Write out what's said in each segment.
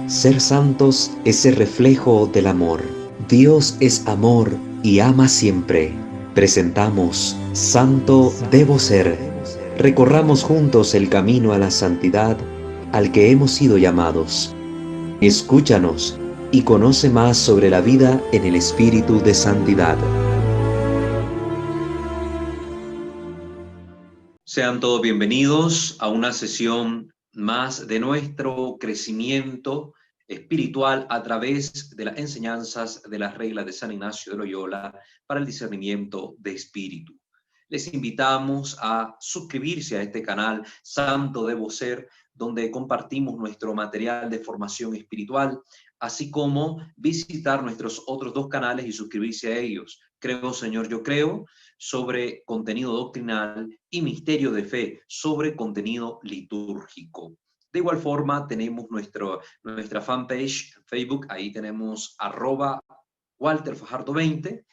Ser santos es ser reflejo del amor. Dios es amor y ama siempre. Presentamos Santo Debo Ser. Recorramos juntos el camino a la santidad al que hemos sido llamados. Escúchanos y conoce más sobre la vida en el espíritu de santidad. Sean todos bienvenidos a una sesión más de nuestro crecimiento espiritual a través de las enseñanzas de las reglas de San Ignacio de Loyola para el discernimiento de espíritu. Les invitamos a suscribirse a este canal Santo Debo Ser, donde compartimos nuestro material de formación espiritual, así como visitar nuestros otros dos canales y suscribirse a ellos. Creo, Señor, yo creo, sobre contenido doctrinal, y Misterio de Fe, sobre contenido litúrgico. De igual forma, tenemos nuestra fanpage en Facebook, ahí tenemos @WalterFajardo20,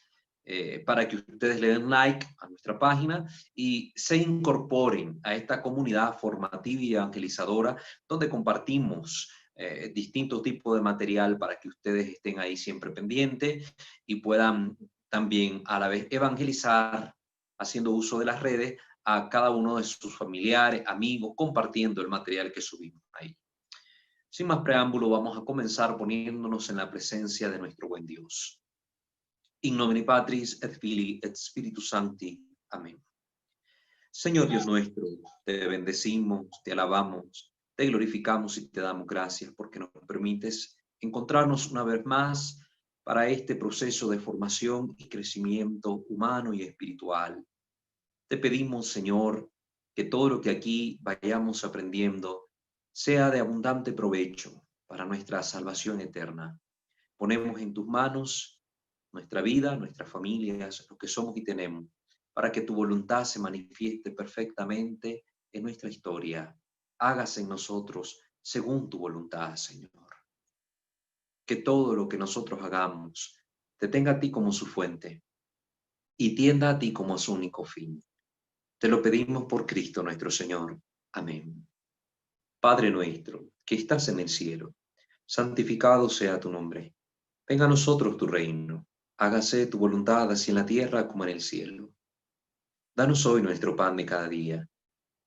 para que ustedes le den like a nuestra página y se incorporen a esta comunidad formativa y evangelizadora donde compartimos distintos tipos de material para que ustedes estén ahí siempre pendientes y puedan también a la vez evangelizar haciendo uso de las redes a cada uno de sus familiares, amigos, compartiendo el material que subimos ahí. Sin más preámbulo, vamos a comenzar poniéndonos en la presencia de nuestro buen Dios. In nomine Patris et Filii et Spiritus Sancti. Amén. Señor Dios nuestro, te bendecimos, te alabamos, te glorificamos y te damos gracias porque nos permites encontrarnos una vez más para este proceso de formación y crecimiento humano y espiritual. Te pedimos, Señor, que todo lo que aquí vayamos aprendiendo sea de abundante provecho para nuestra salvación eterna. Ponemos en tus manos nuestra vida, nuestras familias, lo que somos y tenemos, para que tu voluntad se manifieste perfectamente en nuestra historia. Hágase en nosotros según tu voluntad, Señor. Que todo lo que nosotros hagamos te tenga a ti como su fuente y tienda a ti como su único fin. Te lo pedimos por Cristo nuestro Señor. Amén. Padre nuestro, que estás en el cielo, santificado sea tu nombre. Venga a nosotros tu reino. Hágase tu voluntad así en la tierra como en el cielo. Danos hoy nuestro pan de cada día.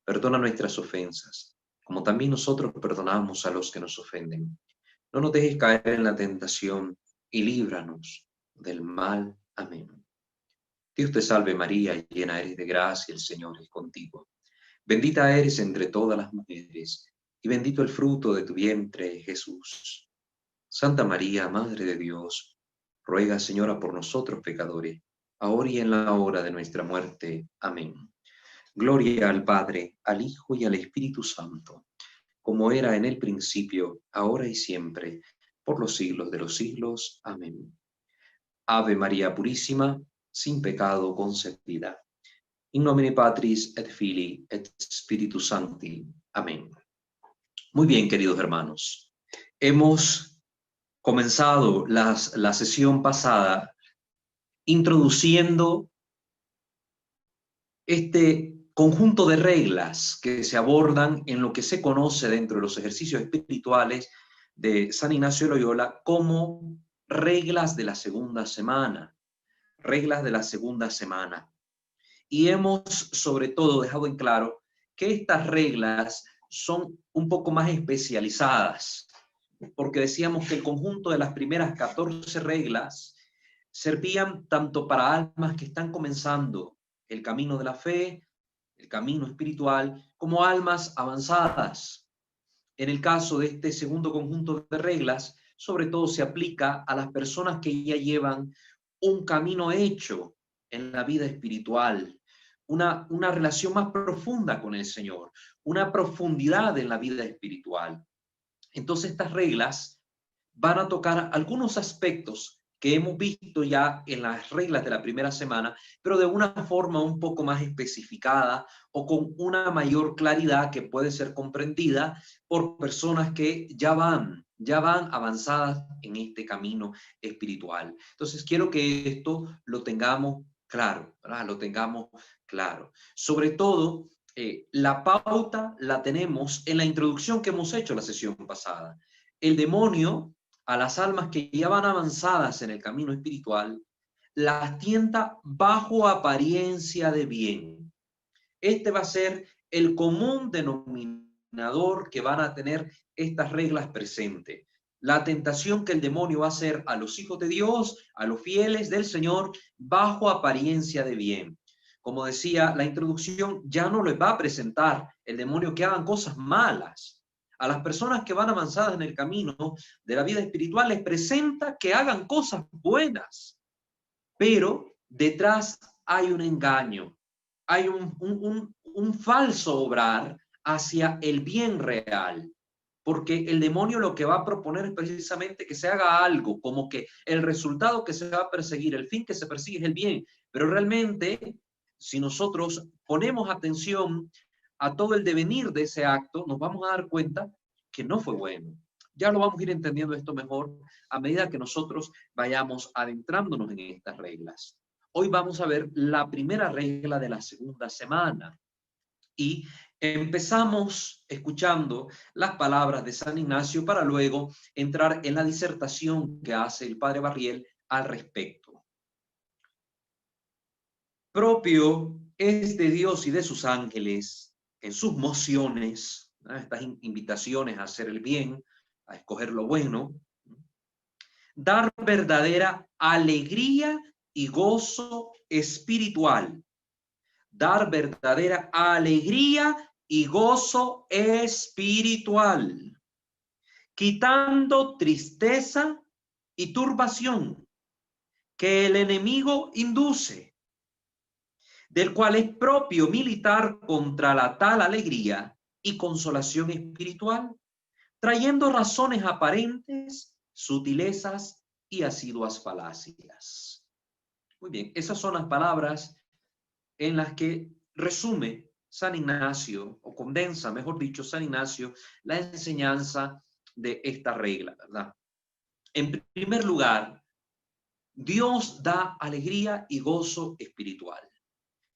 Perdona nuestras ofensas, como también nosotros perdonamos a los que nos ofenden. No nos dejes caer en la tentación y líbranos del mal. Amén. Dios te salve María, llena eres de gracia, el Señor es contigo. Bendita eres entre todas las mujeres, y bendito el fruto de tu vientre, Jesús. Santa María, Madre de Dios, ruega, Señora, por nosotros pecadores, ahora y en la hora de nuestra muerte. Amén. Gloria al Padre, al Hijo y al Espíritu Santo, como era en el principio, ahora y siempre, por los siglos de los siglos. Amén. Ave María Purísima, sin pecado concebida. In nomine Patris et Filii et Spiritus Sancti. Amén. Muy bien, queridos hermanos. Hemos comenzado la sesión pasada introduciendo este conjunto de reglas que se abordan en lo que se conoce dentro de los ejercicios espirituales de San Ignacio de Loyola como reglas de la segunda semana. Reglas de la segunda semana. Y hemos sobre todo dejado en claro que estas reglas son un poco más especializadas, porque decíamos que el conjunto de las primeras 14 reglas servían tanto para almas que están comenzando el camino de la fe, el camino espiritual, como almas avanzadas. En el caso de este segundo conjunto de reglas, sobre todo se aplica a las personas que ya llevan un camino hecho en la vida espiritual, una relación más profunda con el Señor, una profundidad en la vida espiritual. Entonces estas reglas van a tocar algunos aspectos que hemos visto ya en las reglas de la primera semana, pero de una forma un poco más especificada o con una mayor claridad que puede ser comprendida por personas que ya van avanzadas en este camino espiritual. Entonces quiero que esto lo tengamos claro, ¿verdad? Lo tengamos claro. Sobre todo, la pauta la tenemos en la introducción que hemos hecho la sesión pasada. El demonio, a las almas que ya van avanzadas en el camino espiritual, las tienta bajo apariencia de bien. Este va a ser el común denominador que van a tener estas reglas presentes. La tentación que el demonio va a hacer a los hijos de Dios, a los fieles del Señor, bajo apariencia de bien. Como decía la introducción, ya no les va a presentar el demonio que hagan cosas malas. A las personas que van avanzadas en el camino de la vida espiritual les presenta que hagan cosas buenas, pero detrás hay un engaño, hay un falso obrar hacia el bien real, porque el demonio lo que va a proponer es precisamente que se haga algo, como que el resultado que se va a perseguir, el fin que se persigue es el bien, pero realmente, si nosotros ponemos atención a todo el devenir de ese acto, nos vamos a dar cuenta que no fue bueno. Ya lo vamos a ir entendiendo esto mejor a medida que nosotros vayamos adentrándonos en estas reglas. Hoy vamos a ver la primera regla de la segunda semana y empezamos escuchando las palabras de San Ignacio para luego entrar en la disertación que hace el padre Barriel al respecto. Propio es de Dios y de sus ángeles en sus mociones, ¿no? Estas invitaciones a hacer el bien, a escoger lo bueno, dar verdadera alegría y gozo espiritual. Dar verdadera alegría y gozo espiritual, quitando tristeza y turbación que el enemigo induce, del cual es propio militar contra la tal alegría y consolación espiritual, trayendo razones aparentes, sutilezas y asiduas falacias. Muy bien, esas son las palabras en las que resume San Ignacio, o condensa, mejor dicho, San Ignacio, la enseñanza de esta regla, ¿verdad? En primer lugar, Dios da alegría y gozo espiritual.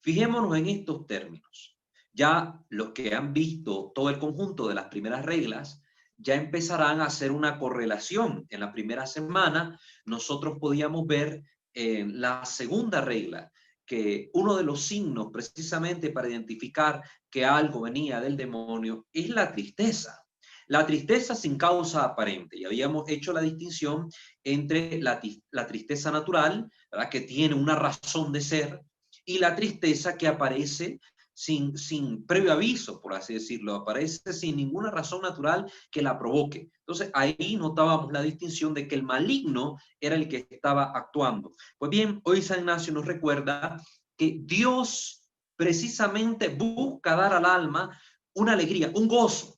Fijémonos en estos términos. Ya los que han visto todo el conjunto de las primeras reglas, ya empezarán a hacer una correlación. En la primera semana, nosotros podíamos ver en la segunda regla que uno de los signos precisamente para identificar que algo venía del demonio es la tristeza. La tristeza sin causa aparente. Y habíamos hecho la distinción entre la tristeza natural, ¿verdad?, que tiene una razón de ser, y la tristeza que aparece sin previo aviso, por así decirlo, aparece sin ninguna razón natural que la provoque. Entonces ahí notábamos la distinción de que el maligno era el que estaba actuando. Pues bien, hoy San Ignacio nos recuerda que Dios precisamente busca dar al alma una alegría, un gozo,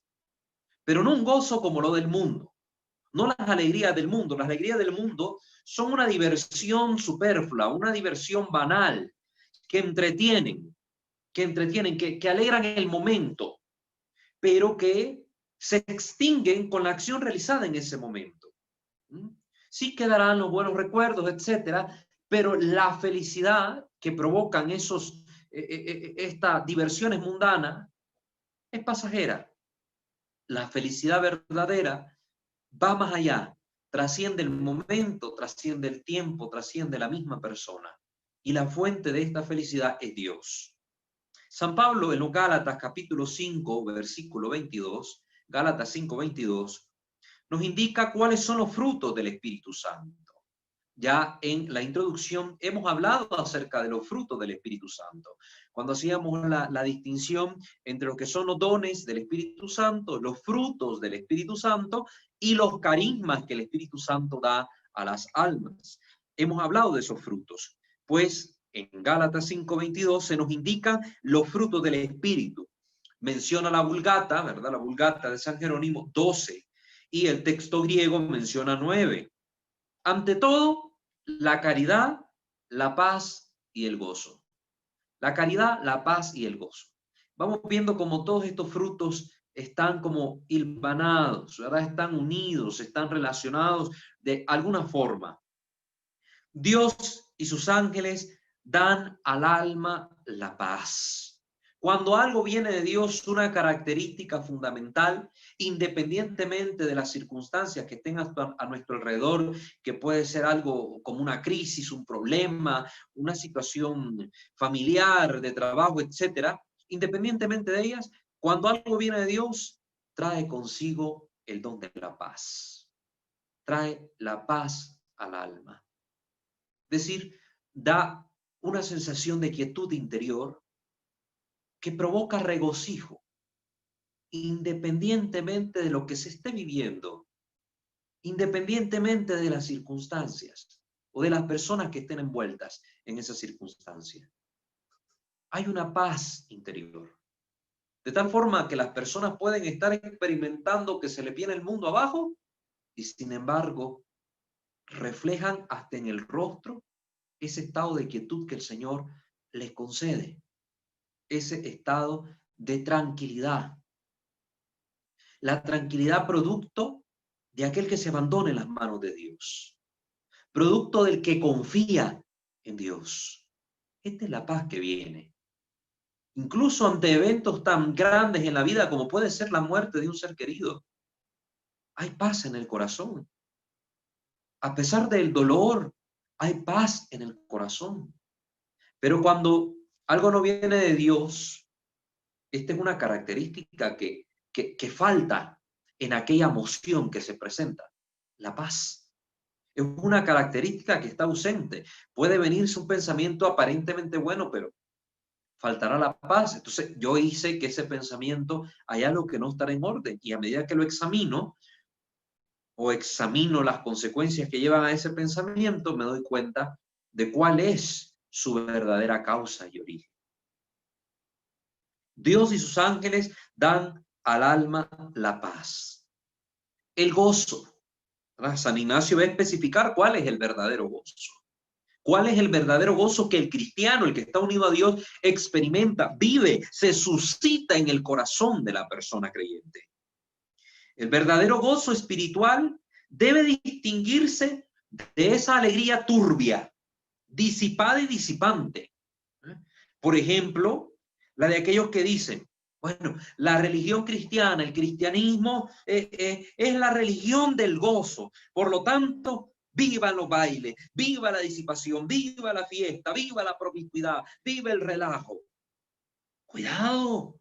pero no un gozo como lo del mundo. No las alegrías del mundo. Las alegrías del mundo son una diversión superflua, una diversión banal, que entretienen, que alegran el momento, pero que se extinguen con la acción realizada en ese momento. Sí quedarán los buenos recuerdos, etcétera, pero la felicidad que provocan estas diversiones mundanas es pasajera. La felicidad verdadera va más allá, trasciende el momento, trasciende el tiempo, trasciende la misma persona. Y la fuente de esta felicidad es Dios. San Pablo en los Gálatas capítulo 5, versículo 22, Gálatas 5, 22, nos indica cuáles son los frutos del Espíritu Santo. Ya en la introducción hemos hablado acerca de los frutos del Espíritu Santo, cuando hacíamos la distinción entre lo que son los dones del Espíritu Santo, los frutos del Espíritu Santo y los carismas que el Espíritu Santo da a las almas. Hemos hablado de esos frutos, pues en Gálatas 5:22 se nos indican los frutos del Espíritu. Menciona la Vulgata, ¿verdad? La Vulgata de San Jerónimo, 12, y el texto griego menciona 9. Ante todo, la caridad, la paz y el gozo. La caridad, la paz y el gozo. Vamos viendo cómo todos estos frutos están como hilvanados, ¿verdad? Están unidos, están relacionados de alguna forma. Dios y sus ángeles dan al alma la paz. Cuando algo viene de Dios, una característica fundamental, independientemente de las circunstancias que estén a nuestro alrededor, que puede ser algo como una crisis, un problema, una situación familiar, de trabajo, etcétera, independientemente de ellas, cuando algo viene de Dios, trae consigo el don de la paz. Trae la paz al alma. Es decir, da una sensación de quietud interior que provoca regocijo, independientemente de lo que se esté viviendo, independientemente de las circunstancias o de las personas que estén envueltas en esa circunstancia. Hay una paz interior. De tal forma que las personas pueden estar experimentando que se le viene el mundo abajo y sin embargo reflejan hasta en el rostro ese estado de quietud que el Señor les concede, ese estado de tranquilidad. La tranquilidad producto de aquel que se abandona en las manos de Dios, producto del que confía en Dios. Esta es la paz que viene. Incluso ante eventos tan grandes en la vida como puede ser la muerte de un ser querido, hay paz en el corazón. A pesar del dolor, hay paz en el corazón. Pero cuando algo no viene de Dios, esta es una característica que falta en aquella emoción que se presenta, la paz. Es una característica que está ausente. Puede venirse un pensamiento aparentemente bueno, pero faltará la paz. Entonces yo hice que ese pensamiento hay algo que no estará en orden y a medida que lo examino o examino las consecuencias que llevan a ese pensamiento, me doy cuenta de cuál es su verdadera causa y origen. Dios y sus ángeles dan al alma la paz, el gozo. San Ignacio va a especificar cuál es el verdadero gozo. ¿Cuál es el verdadero gozo que el cristiano, el que está unido a Dios, experimenta, vive, se suscita en el corazón de la persona creyente? El verdadero gozo espiritual debe distinguirse de esa alegría turbia, disipada y disipante. Por ejemplo, la de aquellos que dicen, bueno, la religión cristiana, el cristianismo es la religión del gozo. Por lo tanto, viva los bailes, viva la disipación, viva la fiesta, viva la promiscuidad, viva el relajo. Cuidado,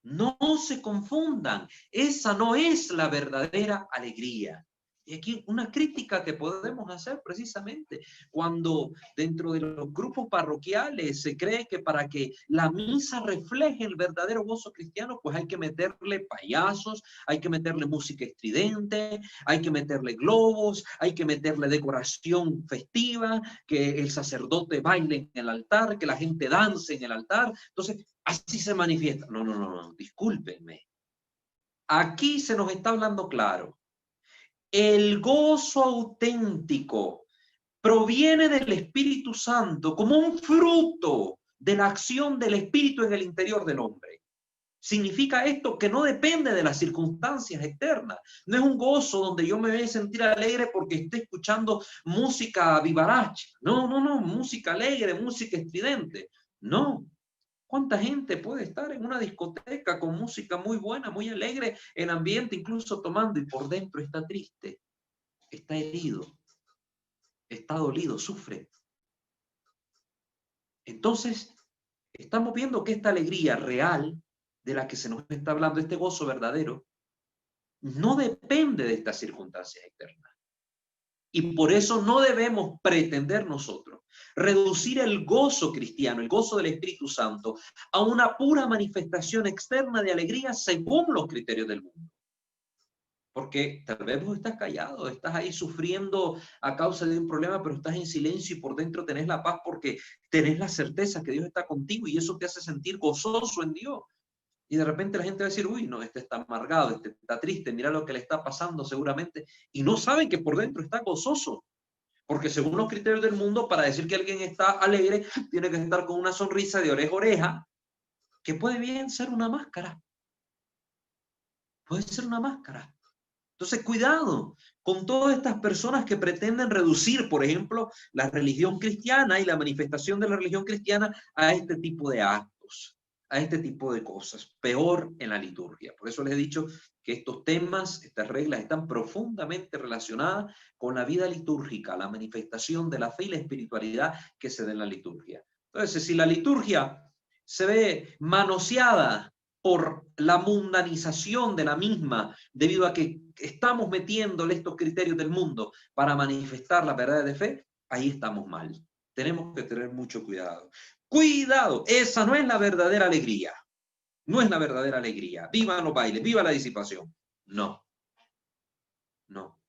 no se confundan. Esa no es la verdadera alegría. Y aquí una crítica que podemos hacer precisamente cuando dentro de los grupos parroquiales se cree que para que la misa refleje el verdadero gozo cristiano, pues hay que meterle payasos, hay que meterle música estridente, hay que meterle globos, hay que meterle decoración festiva, que el sacerdote baile en el altar, que la gente dance en el altar. Entonces, así se manifiesta. No, discúlpenme. Aquí se nos está hablando claro. El gozo auténtico proviene del Espíritu Santo como un fruto de la acción del Espíritu en el interior del hombre. Significa esto que no depende de las circunstancias externas. No es un gozo donde yo me voy a sentir alegre porque esté escuchando música vivaracha. No, música alegre, música estridente. No. ¿Cuánta gente puede estar en una discoteca con música muy buena, muy alegre, el ambiente incluso tomando y por dentro está triste, está herido, está dolido, sufre? Entonces, estamos viendo que esta alegría real de la que se nos está hablando, este gozo verdadero, no depende de estas circunstancias externas. Y por eso no debemos pretender nosotros reducir el gozo cristiano, el gozo del Espíritu Santo, a una pura manifestación externa de alegría según los criterios del mundo. Porque tal vez vos estás callado, estás ahí sufriendo a causa de un problema, pero estás en silencio y por dentro tenés la paz porque tenés la certeza que Dios está contigo y eso te hace sentir gozoso en Dios. Y de repente la gente va a decir, uy, no, este está amargado, este está triste, mira lo que le está pasando seguramente. Y no saben que por dentro está gozoso. Porque según los criterios del mundo, para decir que alguien está alegre, tiene que estar con una sonrisa de oreja a oreja, que puede bien ser una máscara. Puede ser una máscara. Entonces, cuidado con todas estas personas que pretenden reducir, por ejemplo, la religión cristiana y la manifestación de la religión cristiana a este tipo de actos. a este tipo de cosas, peor en la liturgia. Por eso les he dicho que estos temas, estas reglas están profundamente relacionadas con la vida litúrgica, la manifestación de la fe y la espiritualidad que se da en la liturgia. Entonces, si la liturgia se ve manoseada por la mundanización de la misma, debido a que estamos metiéndole estos criterios del mundo para manifestar la verdad de fe, ahí estamos mal. Tenemos que tener mucho cuidado. Cuidado, esa no es la verdadera alegría. No es la verdadera alegría. Viva los bailes, viva la disipación. No, no.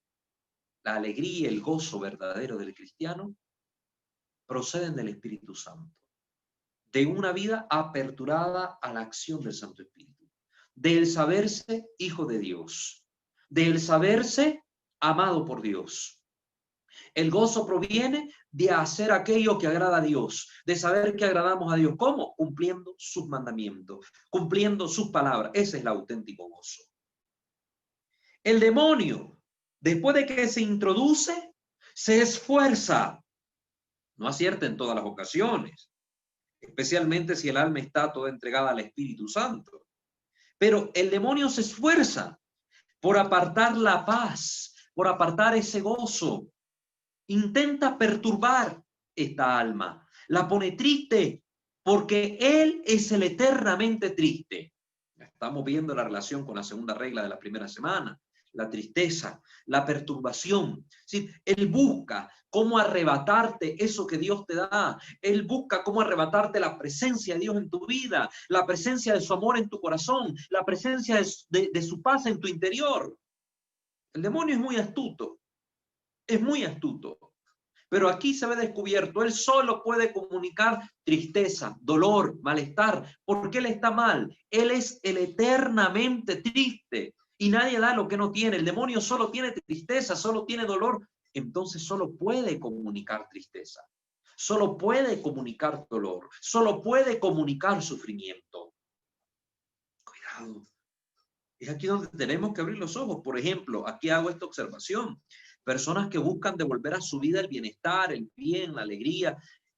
La alegría y el gozo verdadero del cristiano proceden del Espíritu Santo, de una vida aperturada a la acción del Santo Espíritu, del saberse hijo de Dios, del saberse amado por Dios. El gozo proviene de hacer aquello que agrada a Dios, de saber que agradamos a Dios. ¿Cómo? Cumpliendo sus mandamientos, cumpliendo sus palabras. Ese es el auténtico gozo. El demonio, después de que se introduce, se esfuerza. No acierta en todas las ocasiones, especialmente si el alma está toda entregada al Espíritu Santo. Pero el demonio se esfuerza por apartar la paz, por apartar ese gozo. Intenta perturbar esta alma, la pone triste, porque él es el eternamente triste. Estamos viendo la relación con la segunda regla de la primera semana, la tristeza, la perturbación. ¿Sí? Él busca cómo arrebatarte eso que Dios te da. Él busca cómo arrebatarte la presencia de Dios en tu vida, la presencia de su amor en tu corazón, la presencia de su paz en tu interior. El demonio es muy astuto. Es muy astuto. Pero aquí se ve descubierto, él solo puede comunicar tristeza, dolor, malestar, porque él está mal. Él es el eternamente triste y nadie da lo que no tiene. El demonio solo tiene tristeza, solo tiene dolor. Entonces solo puede comunicar tristeza, solo puede comunicar dolor, solo puede comunicar sufrimiento. Cuidado. Es aquí donde tenemos que abrir los ojos. Por ejemplo, aquí hago esta observación. Personas que buscan devolver a su vida el bienestar, el bien, la alegría,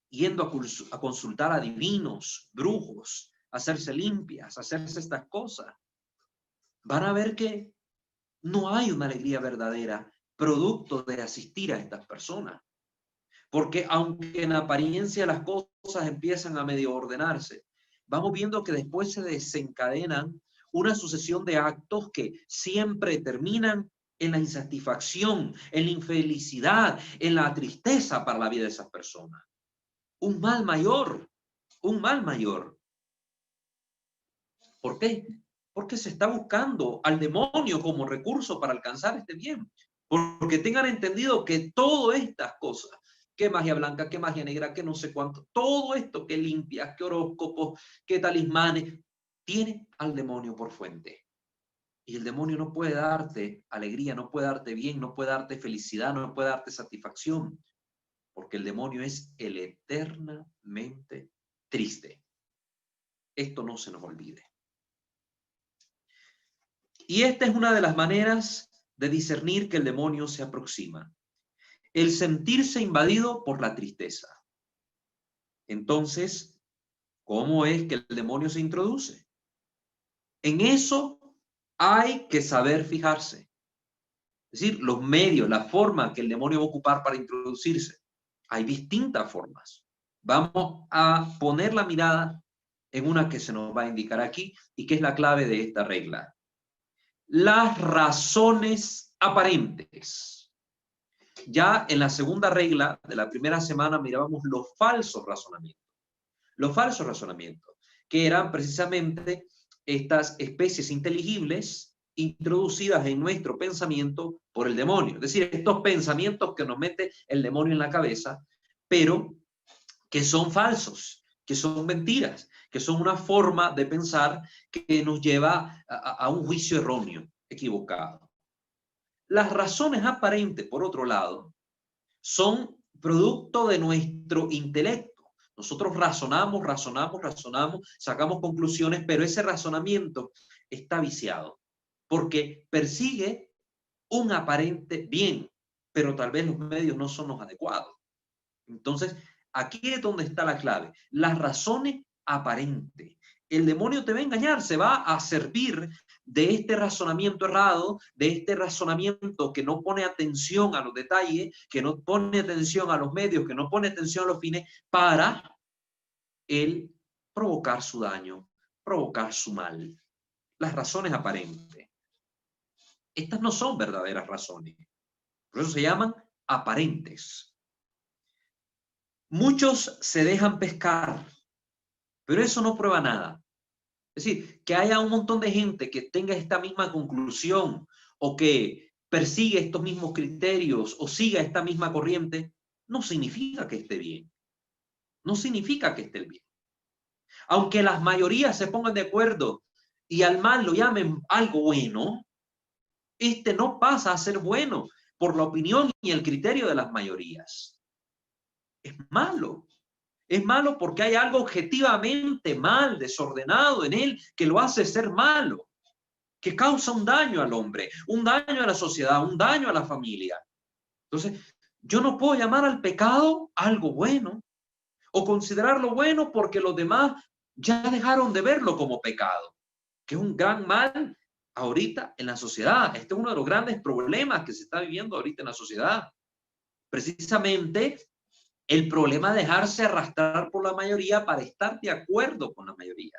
yendo a consultar a divinos, brujos, hacerse limpias, hacerse estas cosas. Van a ver que no hay una alegría verdadera producto de asistir a estas personas. Porque aunque en apariencia las cosas empiezan a medio ordenarse, vamos viendo que después se desencadenan una sucesión de actos que siempre terminan en la insatisfacción, en la infelicidad, en la tristeza para la vida de esas personas. Un mal mayor, un mal mayor. ¿Por qué? Porque se está buscando al demonio como recurso para alcanzar este bien. Porque tengan entendido que todas estas cosas, que magia blanca, que magia negra, que no sé cuánto, todo esto que limpias, que horóscopos, que talismanes, tiene al demonio por fuente. Y el demonio no puede darte alegría, no puede darte bien, no puede darte felicidad, no puede darte satisfacción, porque el demonio es el eternamente triste. Esto no se nos olvide. Y esta es una de las maneras de discernir que el demonio se aproxima. El sentirse invadido por la tristeza. Entonces, ¿cómo es que el demonio se introduce? En eso hay que saber fijarse. Es decir, los medios, la forma que el demonio va a ocupar para introducirse. Hay distintas formas. Vamos a poner la mirada en una que se nos va a indicar aquí y que es la clave de esta regla. Las razones aparentes. Ya en la segunda regla de la primera semana mirábamos los falsos razonamientos. Los falsos razonamientos, que eran precisamente estas especies inteligibles introducidas en nuestro pensamiento por el demonio. Es decir, estos pensamientos que nos mete el demonio en la cabeza, pero que son falsos, que son mentiras, que son una forma de pensar que nos lleva a un juicio erróneo, equivocado. Las razones aparentes, por otro lado, son producto de nuestro intelecto. Nosotros razonamos, sacamos conclusiones, pero ese razonamiento está viciado porque persigue un aparente bien, pero tal vez los medios no son los adecuados. Entonces, aquí es donde está la clave. Las razones aparentes. El demonio te va a engañar, se va a servir de este razonamiento errado, de este razonamiento que no pone atención a los detalles, que no pone atención a los medios, que no pone atención a los fines, para él provocar su daño, provocar su mal. Las razones aparentes. Estas no son verdaderas razones. Por eso se llaman aparentes. Muchos se dejan pescar, pero eso no prueba nada. Es decir, que haya un montón de gente que tenga esta misma conclusión o que persigue estos mismos criterios o siga esta misma corriente, no significa que esté bien. No significa que esté bien. Aunque las mayorías se pongan de acuerdo y al mal lo llamen algo bueno, este no pasa a ser bueno por la opinión y el criterio de las mayorías. Es malo. Es malo porque hay algo objetivamente mal, desordenado en él, que lo hace ser malo, que causa un daño al hombre, un daño a la sociedad, un daño a la familia. Entonces, yo no puedo llamar al pecado algo bueno o considerarlo bueno porque los demás ya dejaron de verlo como pecado, que es un gran mal ahorita en la sociedad. Este es uno de los grandes problemas que se está viviendo ahorita en la sociedad. Precisamente el problema de dejarse arrastrar por la mayoría para estar de acuerdo con la mayoría.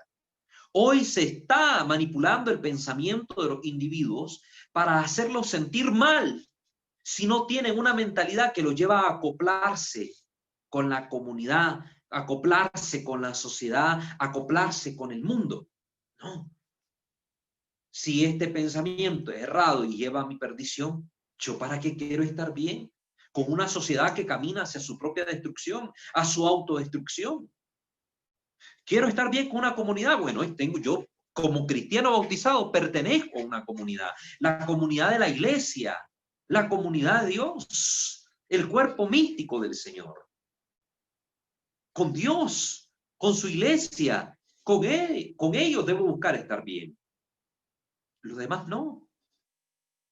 Hoy se está manipulando el pensamiento de los individuos para hacerlos sentir mal si no tienen una mentalidad que los lleva a acoplarse con la comunidad, acoplarse con la sociedad, acoplarse con el mundo. No. Si este pensamiento es errado y lleva a mi perdición, ¿yo para qué quiero estar bien con una sociedad que camina hacia su propia destrucción, a su autodestrucción? Quiero estar bien con una comunidad. Bueno, yo como cristiano bautizado pertenezco a una comunidad, la comunidad de la iglesia, la comunidad de Dios, el cuerpo místico del Señor. Con Dios, con su iglesia, con ellos debo buscar estar bien. Los demás no.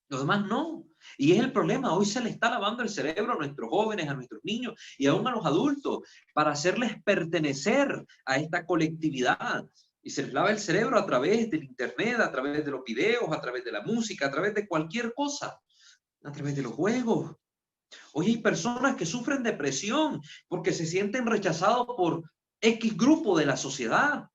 Los demás no. Y es el problema. Hoy se le está lavando el cerebro a nuestros jóvenes, a nuestros niños y aún a los adultos para hacerles pertenecer a esta colectividad. Y se les lava el cerebro a través del internet, a través de los videos, a través de la música, a través de cualquier cosa, a través de los juegos. Hoy hay personas que sufren depresión porque se sienten rechazados por X grupo de la sociedad,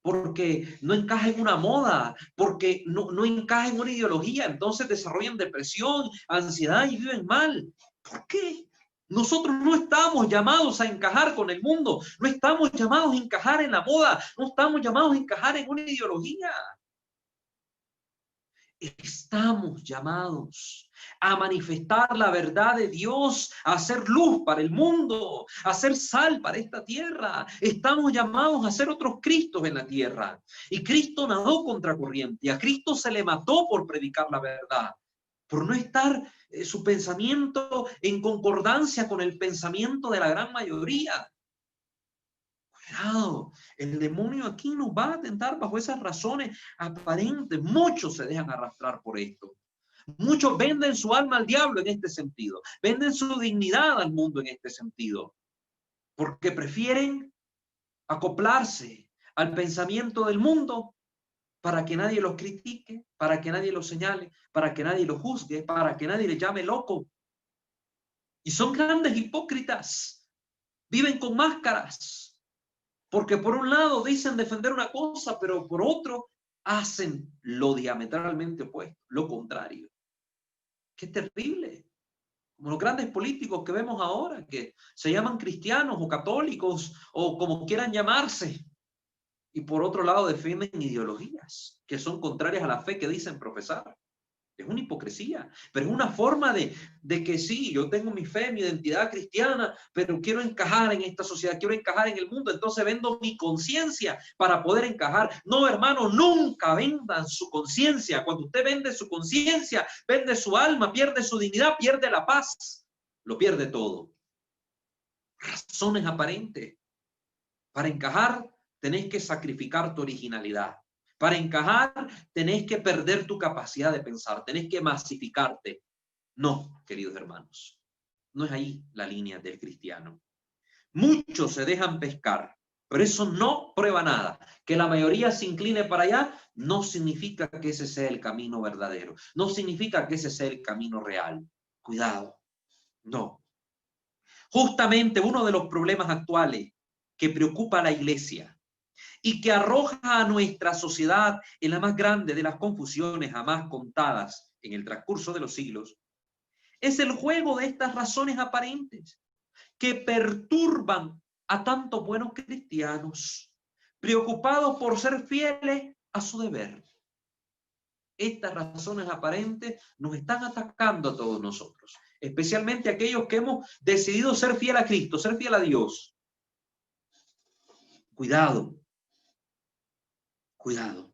porque no encaja en una moda, porque no encaja en una ideología, entonces desarrollan depresión, ansiedad y viven mal. ¿Por qué? Nosotros no estamos llamados a encajar con el mundo, no estamos llamados a encajar en la moda, no estamos llamados a encajar en una ideología. Estamos llamados a manifestar la verdad de Dios, a hacer luz para el mundo, a hacer sal para esta tierra. Estamos llamados a ser otros Cristos en la tierra. Y Cristo nadó contra corriente. Y a Cristo se le mató por predicar la verdad, por no estar su pensamiento en concordancia con el pensamiento de la gran mayoría. Cuidado, el demonio aquí nos va a tentar bajo esas razones aparentes. Muchos se dejan arrastrar por esto. Muchos venden su alma al diablo en este sentido. Venden su dignidad al mundo en este sentido. Porque prefieren acoplarse al pensamiento del mundo para que nadie los critique, para que nadie los señale, para que nadie los juzgue, para que nadie les llame loco. Y son grandes hipócritas. Viven con máscaras. Porque por un lado dicen defender una cosa, pero por otro hacen lo diametralmente opuesto, lo contrario. ¡Qué terrible! Como los grandes políticos que vemos ahora, que se llaman cristianos o católicos o como quieran llamarse. Y por otro lado defienden ideologías que son contrarias a la fe que dicen profesar. Es una hipocresía, pero es una forma de que sí, yo tengo mi fe, mi identidad cristiana, pero quiero encajar en esta sociedad, quiero encajar en el mundo, entonces vendo mi conciencia para poder encajar. No, hermano, nunca vendan su conciencia. Cuando usted vende su conciencia, vende su alma, pierde su dignidad, pierde la paz, lo pierde todo. Razones aparentes. Para encajar, tenés que sacrificar tu originalidad. Para encajar, tenés que perder tu capacidad de pensar, tenés que masificarte. No, queridos hermanos, no es ahí la línea del cristiano. Muchos se dejan pescar, Pero eso no prueba nada. Que la mayoría se incline para allá no significa que ese sea el camino verdadero. No significa que ese sea el camino real. Cuidado. No. Justamente uno de los problemas actuales que preocupa a la iglesia y que arroja a nuestra sociedad en la más grande de las confusiones jamás contadas en el transcurso de los siglos, es el juego de estas razones aparentes que perturban a tantos buenos cristianos, preocupados por ser fieles a su deber. Estas razones aparentes nos están atacando a todos nosotros, especialmente aquellos que hemos decidido ser fiel a Cristo, ser fiel a Dios. Cuidado, cuidado.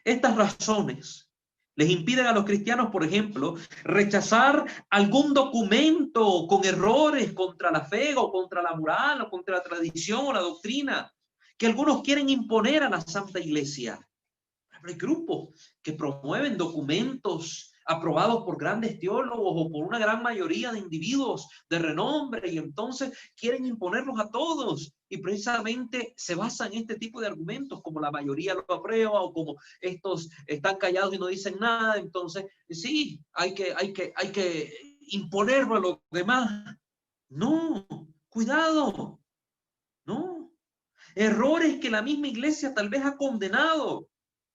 Estas razones les impiden a los cristianos, por ejemplo, rechazar algún documento con errores contra la fe o contra la moral o contra la tradición o la doctrina que algunos quieren imponer a la Santa Iglesia. Hay grupos que promueven documentos aprobados por grandes teólogos o por una gran mayoría de individuos de renombre y entonces quieren imponerlos a todos y precisamente se basan en este tipo de argumentos como la mayoría lo aprueba o como estos están callados y no dicen nada, entonces sí, hay que imponerlo a los demás. No, cuidado, no. Errores que la misma iglesia tal vez ha condenado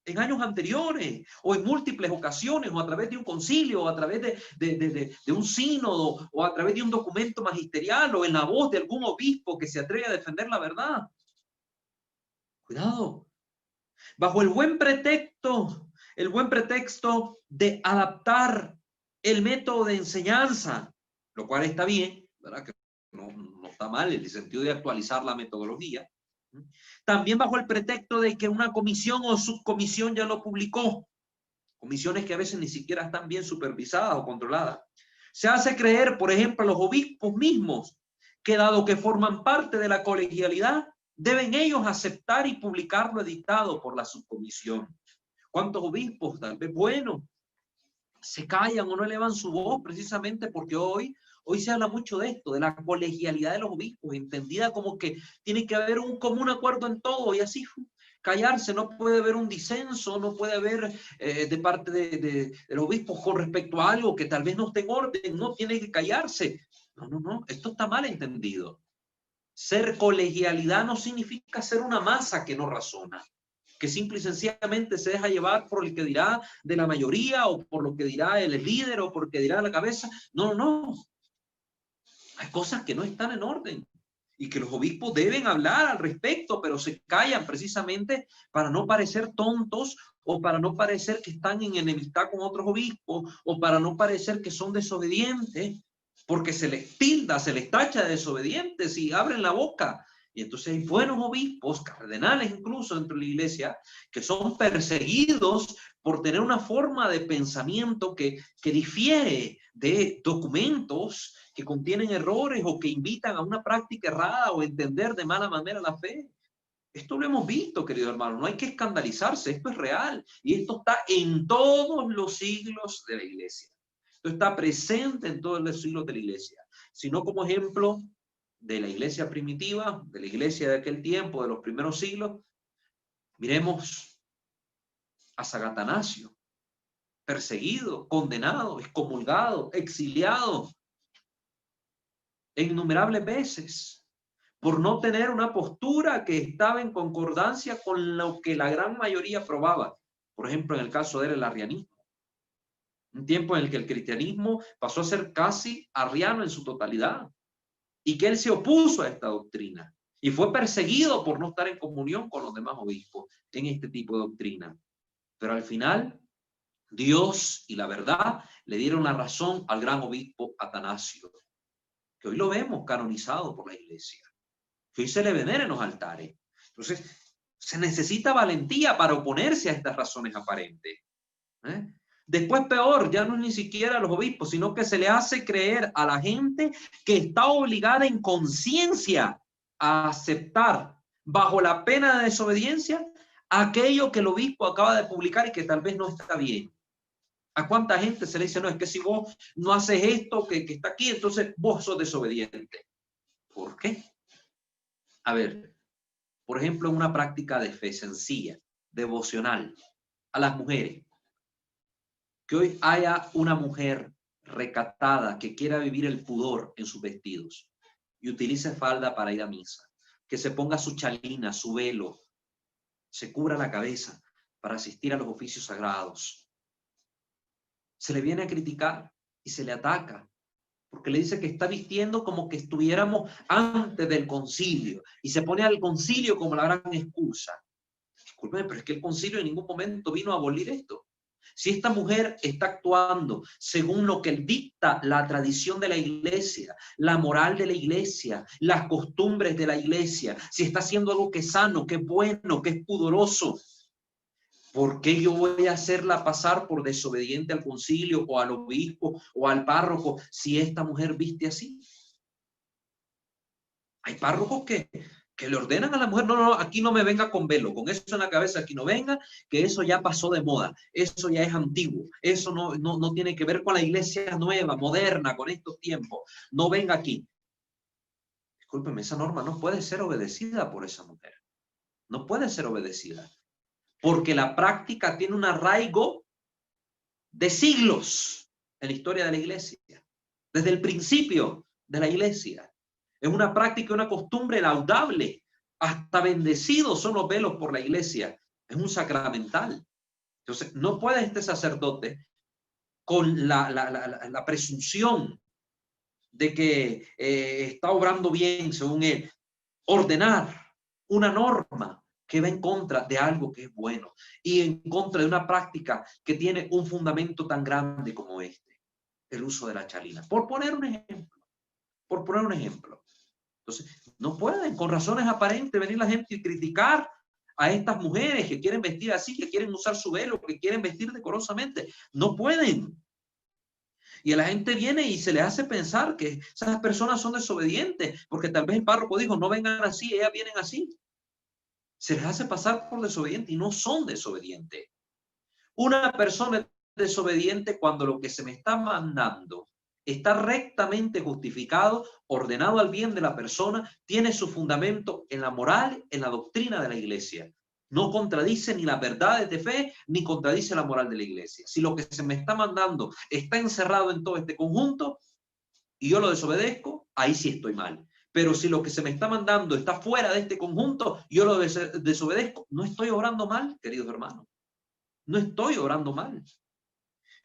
en años anteriores o en múltiples ocasiones o a través de un concilio o a través de un sínodo o a través de un documento magisterial o en la voz de algún obispo que se atreve a defender la verdad. Cuidado. Bajo el buen pretexto de adaptar el método de enseñanza, lo cual está bien, ¿verdad? Que no está mal en el sentido de actualizar la metodología. También bajo el pretexto de que una comisión o subcomisión ya lo publicó, comisiones que a veces ni siquiera están bien supervisadas o controladas. Se hace creer, por ejemplo, a los obispos mismos, que dado que forman parte de la colegialidad, deben ellos aceptar y publicar lo editado por la subcomisión. ¿Cuántos obispos, tal vez buenos, se callan o no elevan su voz precisamente porque hoy se habla mucho de esto, de la colegialidad de los obispos, entendida como que tiene que haber un común acuerdo en todo y así callarse, no puede haber un disenso, no puede haber de parte de los obispos con respecto a algo que tal vez no esté en orden, no tiene que callarse. No, esto está mal entendido. Ser colegialidad no significa ser una masa que no razona, que simple y sencillamente se deja llevar por el que dirá de la mayoría o por lo que dirá el líder o por lo que dirá la cabeza. No. Hay cosas que no están en orden y que los obispos deben hablar al respecto, pero se callan precisamente para no parecer tontos o para no parecer que están en enemistad con otros obispos o para no parecer que son desobedientes, porque se les tilda, se les tacha de desobedientes y abren la boca. Y entonces hay buenos obispos, cardenales incluso dentro de la iglesia, que son perseguidos por tener una forma de pensamiento que difiere de documentos que contienen errores o que invitan a una práctica errada o entender de mala manera la fe. Esto lo hemos visto, querido hermano, no hay que escandalizarse, esto es real y esto está en todos los siglos de la iglesia. Esto está presente en todos los siglos de la iglesia, sino como ejemplo de la iglesia primitiva, de la iglesia de aquel tiempo, de los primeros siglos. Miremos a San Atanasio, perseguido, condenado, excomulgado, exiliado innumerables veces por no tener una postura que estaba en concordancia con lo que la gran mayoría probaba. Por ejemplo, en el caso de él, el arrianismo. Un tiempo en el que el cristianismo pasó a ser casi arriano en su totalidad y que él se opuso a esta doctrina y fue perseguido por no estar en comunión con los demás obispos en este tipo de doctrina. Pero al final, Dios y la verdad le dieron la razón al gran obispo Atanasio, que hoy lo vemos canonizado por la iglesia, que hoy se le venera en los altares. Entonces, se necesita valentía para oponerse a estas razones aparentes. Después, peor, ya no es ni siquiera a los obispos, sino que se le hace creer a la gente que está obligada en conciencia a aceptar, bajo la pena de desobediencia, aquello que el obispo acaba de publicar y que tal vez no está bien. ¿A cuánta gente se le dice, no, es que si vos no haces esto que está aquí, entonces vos sos desobediente? ¿Por qué? A ver, por ejemplo, en una práctica de fe sencilla, devocional, a las mujeres, que hoy haya una mujer recatada que quiera vivir el pudor en sus vestidos y utilice falda para ir a misa, que se ponga su chalina, su velo, se cubra la cabeza para asistir a los oficios sagrados. Se le viene a criticar y se le ataca, porque le dice que está vistiendo como que estuviéramos antes del concilio y se pone al concilio como la gran excusa. Discúlpeme, pero es que el concilio en ningún momento vino a abolir esto. Si esta mujer está actuando según lo que dicta la tradición de la iglesia, la moral de la iglesia, las costumbres de la iglesia, si está haciendo algo que es sano, que es bueno, que es pudoroso, ¿por qué yo voy a hacerla pasar por desobediente al concilio o al obispo o al párroco si esta mujer viste así? Hay párrocos que le ordenan a la mujer, no, aquí no me venga con velo, con eso en la cabeza, aquí no venga, que eso ya pasó de moda, eso ya es antiguo, eso no tiene que ver con la iglesia nueva, moderna, con estos tiempos, no venga aquí. Discúlpeme, esa norma no puede ser obedecida por esa mujer, no puede ser obedecida, porque la práctica tiene un arraigo de siglos en la historia de la iglesia, desde el principio de la iglesia. Es una práctica, una costumbre laudable. Hasta bendecidos son los velos por la iglesia. Es un sacramental. Entonces, no puede este sacerdote con la presunción de que está obrando bien, según él, ordenar una norma que va en contra de algo que es bueno y en contra de una práctica que tiene un fundamento tan grande como este, el uso de la chalina. Por poner un ejemplo. Entonces, no pueden, con razones aparentes, venir la gente y criticar a estas mujeres que quieren vestir así, que quieren usar su velo, que quieren vestir decorosamente. No pueden. Y la gente viene y se le hace pensar que esas personas son desobedientes, porque tal vez el párroco dijo, no vengan así, ellas vienen así. Se les hace pasar por desobedientes y no son desobedientes. Una persona es desobediente cuando lo que se me está mandando está rectamente justificado, ordenado al bien de la persona, tiene su fundamento en la moral, en la doctrina de la iglesia. No contradice ni las verdades de fe, ni contradice la moral de la iglesia. Si lo que se me está mandando está encerrado en todo este conjunto y yo lo desobedezco, ahí sí estoy mal. Pero si lo que se me está mandando está fuera de este conjunto, yo lo desobedezco, no estoy obrando mal, queridos hermanos. No estoy obrando mal.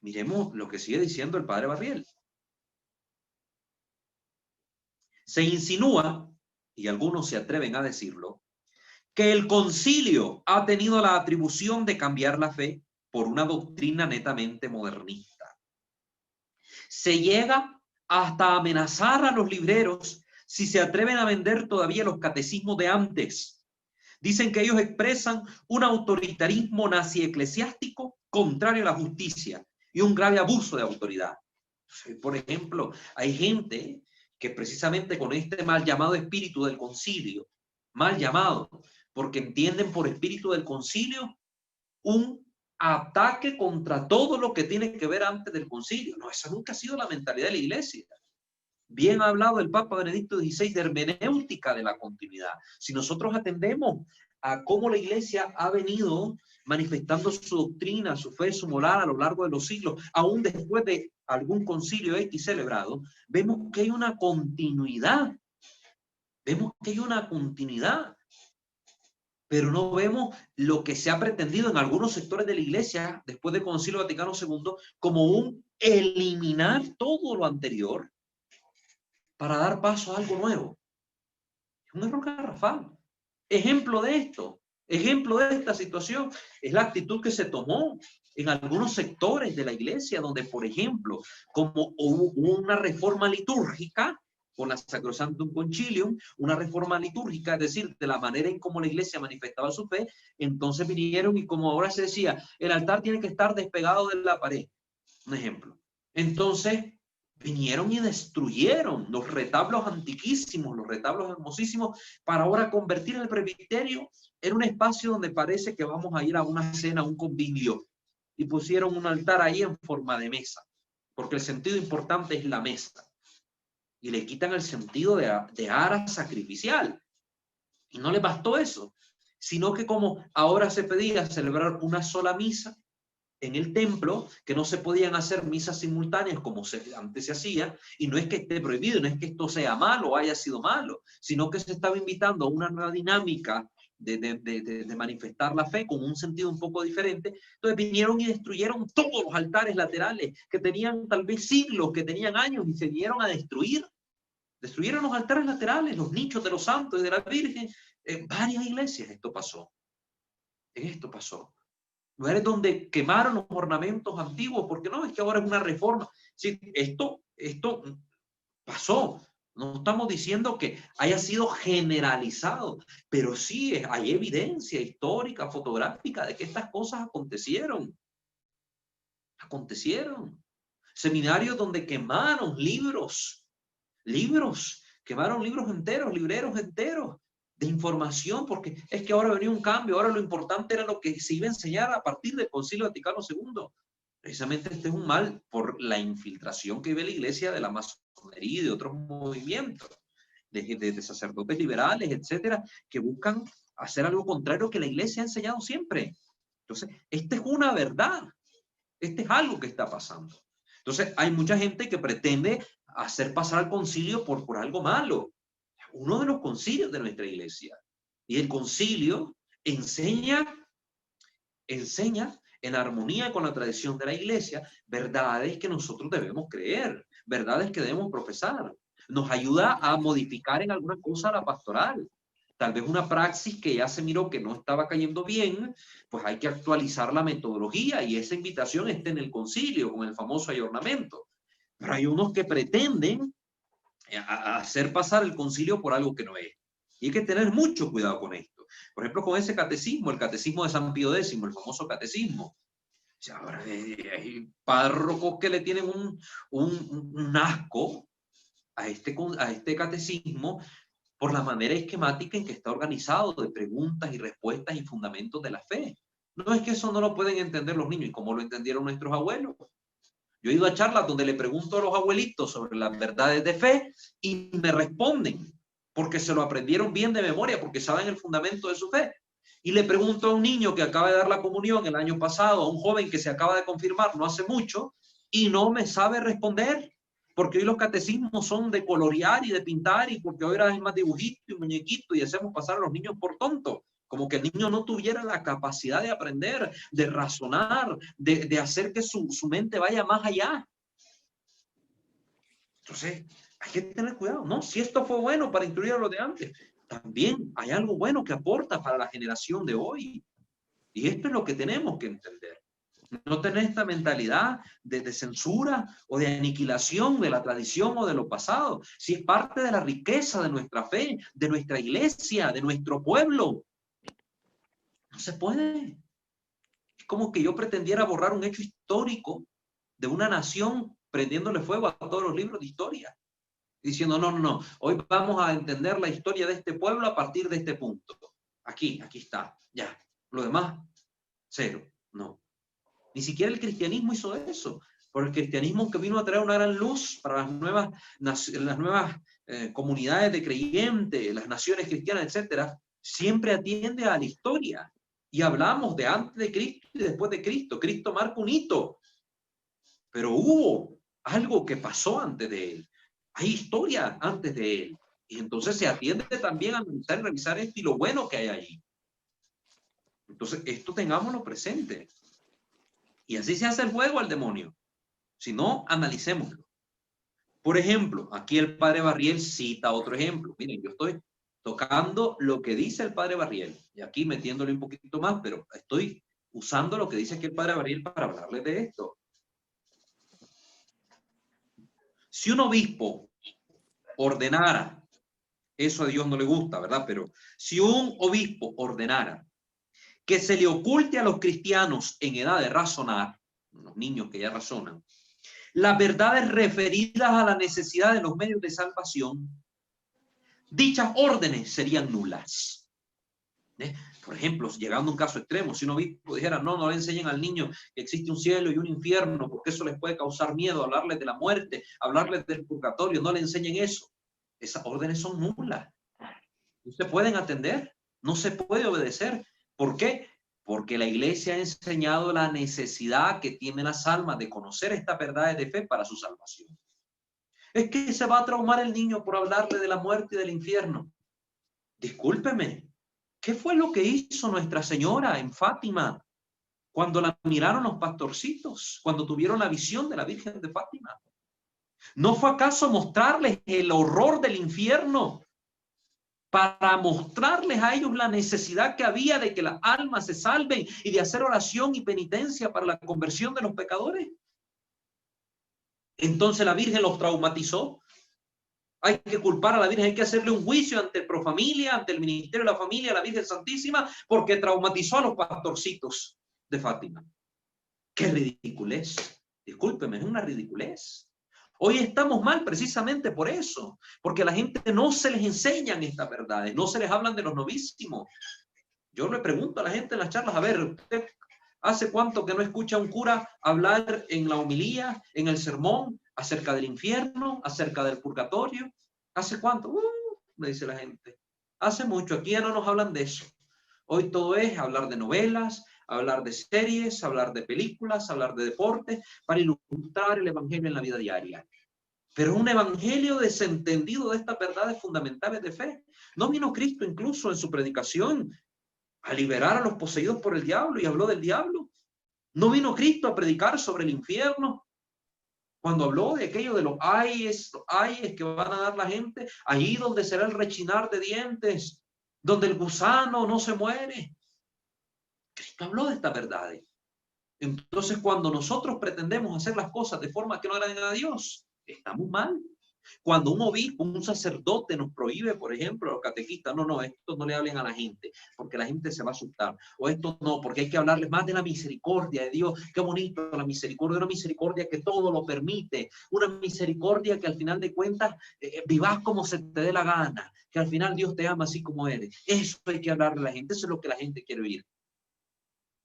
Miremos lo que sigue diciendo el padre Barriel. Se insinúa, y algunos se atreven a decirlo, que el concilio ha tenido la atribución de cambiar la fe por una doctrina netamente modernista. Se llega hasta amenazar a los libreros si se atreven a vender todavía los catecismos de antes. Dicen que ellos expresan un autoritarismo nazi eclesiástico contrario a la justicia y un grave abuso de autoridad. Por ejemplo, hay gente que precisamente con este mal llamado espíritu del concilio, mal llamado, porque entienden por espíritu del concilio un ataque contra todo lo que tiene que ver antes del concilio. No, esa nunca ha sido la mentalidad de la iglesia. Bien ha hablado el Papa Benedicto XVI de hermenéutica de la continuidad. Si nosotros atendemos a cómo la iglesia ha venido manifestando su doctrina, su fe, su moral a lo largo de los siglos, aún después de algún concilio X celebrado, vemos que hay una continuidad. Vemos que hay una continuidad. Pero no vemos lo que se ha pretendido en algunos sectores de la iglesia después del Concilio Vaticano II como un eliminar todo lo anterior para dar paso a algo nuevo. Es un error garrafal. Ejemplo de esto, ejemplo de esta situación, es la actitud que se tomó en algunos sectores de la iglesia, donde, por ejemplo, como hubo una reforma litúrgica, con la Sacrosanctum Concilium, una reforma litúrgica, es decir, de la manera en cómo la iglesia manifestaba su fe, entonces vinieron y como ahora se decía, el altar tiene que estar despegado de la pared, un ejemplo. Entonces, vinieron y destruyeron los retablos antiquísimos, los retablos hermosísimos, para ahora convertir el presbiterio en un espacio donde parece que vamos a ir a una cena, a un convivio. Y pusieron un altar ahí en forma de mesa, porque el sentido importante es la mesa. Y le quitan el sentido de ara sacrificial. Y no le bastó eso, sino que como ahora se pedía celebrar una sola misa en el templo, que no se podían hacer misas simultáneas como antes se hacía, y no es que esté prohibido, no es que esto sea malo o haya sido malo, sino que se estaba invitando a una nueva dinámica de manifestar la fe con un sentido un poco diferente. Entonces vinieron y destruyeron todos los altares laterales que tenían tal vez siglos, que tenían años, y se dieron a destruir. Destruyeron los altares laterales, los nichos de los santos y de la Virgen. En varias iglesias esto pasó. Esto pasó. Lugares donde quemaron los ornamentos antiguos, porque no, es que ahora es una reforma. Sí, esto pasó. No estamos diciendo que haya sido generalizado, pero sí hay evidencia histórica, fotográfica de que estas cosas acontecieron. Acontecieron. Seminarios donde quemaron libros, quemaron libros enteros, libreros enteros de información, porque es que ahora venía un cambio, ahora lo importante era lo que se iba a enseñar a partir del Concilio Vaticano II. Precisamente este es un mal por la infiltración que vive la iglesia de la masonería y de otros movimientos, de sacerdotes liberales, etcétera, que buscan hacer algo contrario que la iglesia ha enseñado siempre. Entonces, esta es una verdad, este es algo que está pasando. Entonces, hay mucha gente que pretende hacer pasar al concilio por algo malo. Uno de los concilios de nuestra iglesia. Y el concilio enseña en armonía con la tradición de la iglesia verdades que nosotros debemos creer, verdades que debemos profesar. Nos ayuda a modificar en alguna cosa la pastoral. Tal vez una praxis que ya se miró que no estaba cayendo bien, pues hay que actualizar la metodología y esa invitación está en el concilio con el famoso ayornamiento. Pero hay unos que pretenden hacer pasar el concilio por algo que no es. Y hay que tener mucho cuidado con esto. Por ejemplo, con ese catecismo, el catecismo de San Pío X, el famoso catecismo. O sea, ahora hay párrocos que le tienen un asco a este catecismo por la manera esquemática en que está organizado, de preguntas y respuestas y fundamentos de la fe. No es que eso no lo pueden entender los niños, y como lo entendieron nuestros abuelos. Yo he ido a charlas donde le pregunto a los abuelitos sobre las verdades de fe y me responden, porque se lo aprendieron bien de memoria, porque saben el fundamento de su fe. Y le pregunto a un niño que acaba de dar la comunión el año pasado, a un joven que se acaba de confirmar no hace mucho, y no me sabe responder, porque hoy los catecismos son de colorear y de pintar, y porque hoy hay más dibujitos y muñequitos, y hacemos pasar a los niños por tontos. Como que el niño no tuviera la capacidad de aprender, de razonar, de hacer que su mente vaya más allá. Entonces, hay que tener cuidado, ¿no? Si esto fue bueno para instruir a los de antes, también hay algo bueno que aporta para la generación de hoy. Y esto es lo que tenemos que entender. No tener esta mentalidad de censura o de aniquilación de la tradición o de lo pasado. Si es parte de la riqueza de nuestra fe, de nuestra iglesia, de nuestro pueblo. No se puede. Es como que yo pretendiera borrar un hecho histórico de una nación prendiéndole fuego a todos los libros de historia. Diciendo, no, hoy vamos a entender la historia de este pueblo a partir de este punto. Aquí está, ya. Lo demás, cero, no. Ni siquiera el cristianismo hizo eso. Por el cristianismo que vino a traer una gran luz para las nuevas comunidades de creyentes, las naciones cristianas, etcétera, siempre atiende a la historia. Y hablamos de antes de Cristo y después de Cristo. Cristo marca un hito. Pero hubo algo que pasó antes de él. Hay historia antes de él. Y entonces se atiende también a analizar y revisar esto y lo bueno que hay allí. Entonces, esto tengámoslo presente. Y así se hace el juego al demonio. Si no, analicémoslo. Por ejemplo, aquí el padre Barriel cita otro ejemplo. Miren, yo estoy tocando lo que dice el padre Barriel. Y aquí metiéndole un poquito más, pero estoy usando lo que dice aquí el padre Barriel para hablarles de esto. Si un obispo ordenara, eso a Dios no le gusta, ¿verdad? Pero si un obispo ordenara que se le oculte a los cristianos en edad de razonar, los niños que ya razonan, las verdades referidas a la necesidad de los medios de salvación, dichas órdenes serían nulas. Por ejemplo, llegando a un caso extremo, si un obispo dijera, no le enseñen al niño que existe un cielo y un infierno, porque eso les puede causar miedo, hablarles de la muerte, hablarles del purgatorio, no le enseñen eso. Esas órdenes son nulas. No se pueden atender, no se puede obedecer. ¿Por qué? Porque la iglesia ha enseñado la necesidad que tienen las almas de conocer estas verdades de fe para su salvación. Es que se va a traumar el niño por hablarle de la muerte y del infierno. Discúlpeme, ¿qué fue lo que hizo Nuestra Señora en Fátima cuando la miraron los pastorcitos, cuando tuvieron la visión de la Virgen de Fátima? ¿No fue acaso mostrarles el horror del infierno para mostrarles a ellos la necesidad que había de que las almas se salven y de hacer oración y penitencia para la conversión de los pecadores? Entonces la Virgen los traumatizó. Hay que culpar a la Virgen, hay que hacerle un juicio ante el Profamilia, ante el Ministerio de la Familia, la Virgen Santísima, porque traumatizó a los pastorcitos de Fátima. ¡Qué ridiculez! Discúlpeme, es una ridiculez. Hoy estamos mal precisamente por eso, porque a la gente no se les enseñan estas verdades, no se les hablan de los novísimos. Yo le pregunto a la gente en las charlas, a ver, ¿usted hace cuánto que no escucha a un cura hablar en la homilía, en el sermón, acerca del infierno, acerca del purgatorio? ¿Hace cuánto? Me dice la gente. Hace mucho, aquí ya no nos hablan de eso. Hoy todo es hablar de novelas, hablar de series, hablar de películas, hablar de deportes, para ilustrar el evangelio en la vida diaria. Pero un evangelio desentendido de estas verdades fundamentales de fe. ¿No vino Cristo incluso en su predicación a liberar a los poseídos por el diablo y habló del diablo? ¿No vino Cristo a predicar sobre el infierno cuando habló de aquello de los ayes que van a dar la gente, allí donde será el rechinar de dientes, donde el gusano no se muere? Cristo habló de estas verdades. Entonces, cuando nosotros pretendemos hacer las cosas de forma que no agraden a Dios, estamos mal. Cuando un obispo, un sacerdote nos prohíbe, por ejemplo, a los catequistas, no, esto no le hablen a la gente, porque la gente se va a asustar. O esto no, porque hay que hablarles más de la misericordia de Dios. Qué bonito la misericordia, una misericordia que todo lo permite, una misericordia que al final de cuentas vivas como se te dé la gana, que al final Dios te ama así como eres. Eso hay que hablarle a la gente, eso es lo que la gente quiere oír.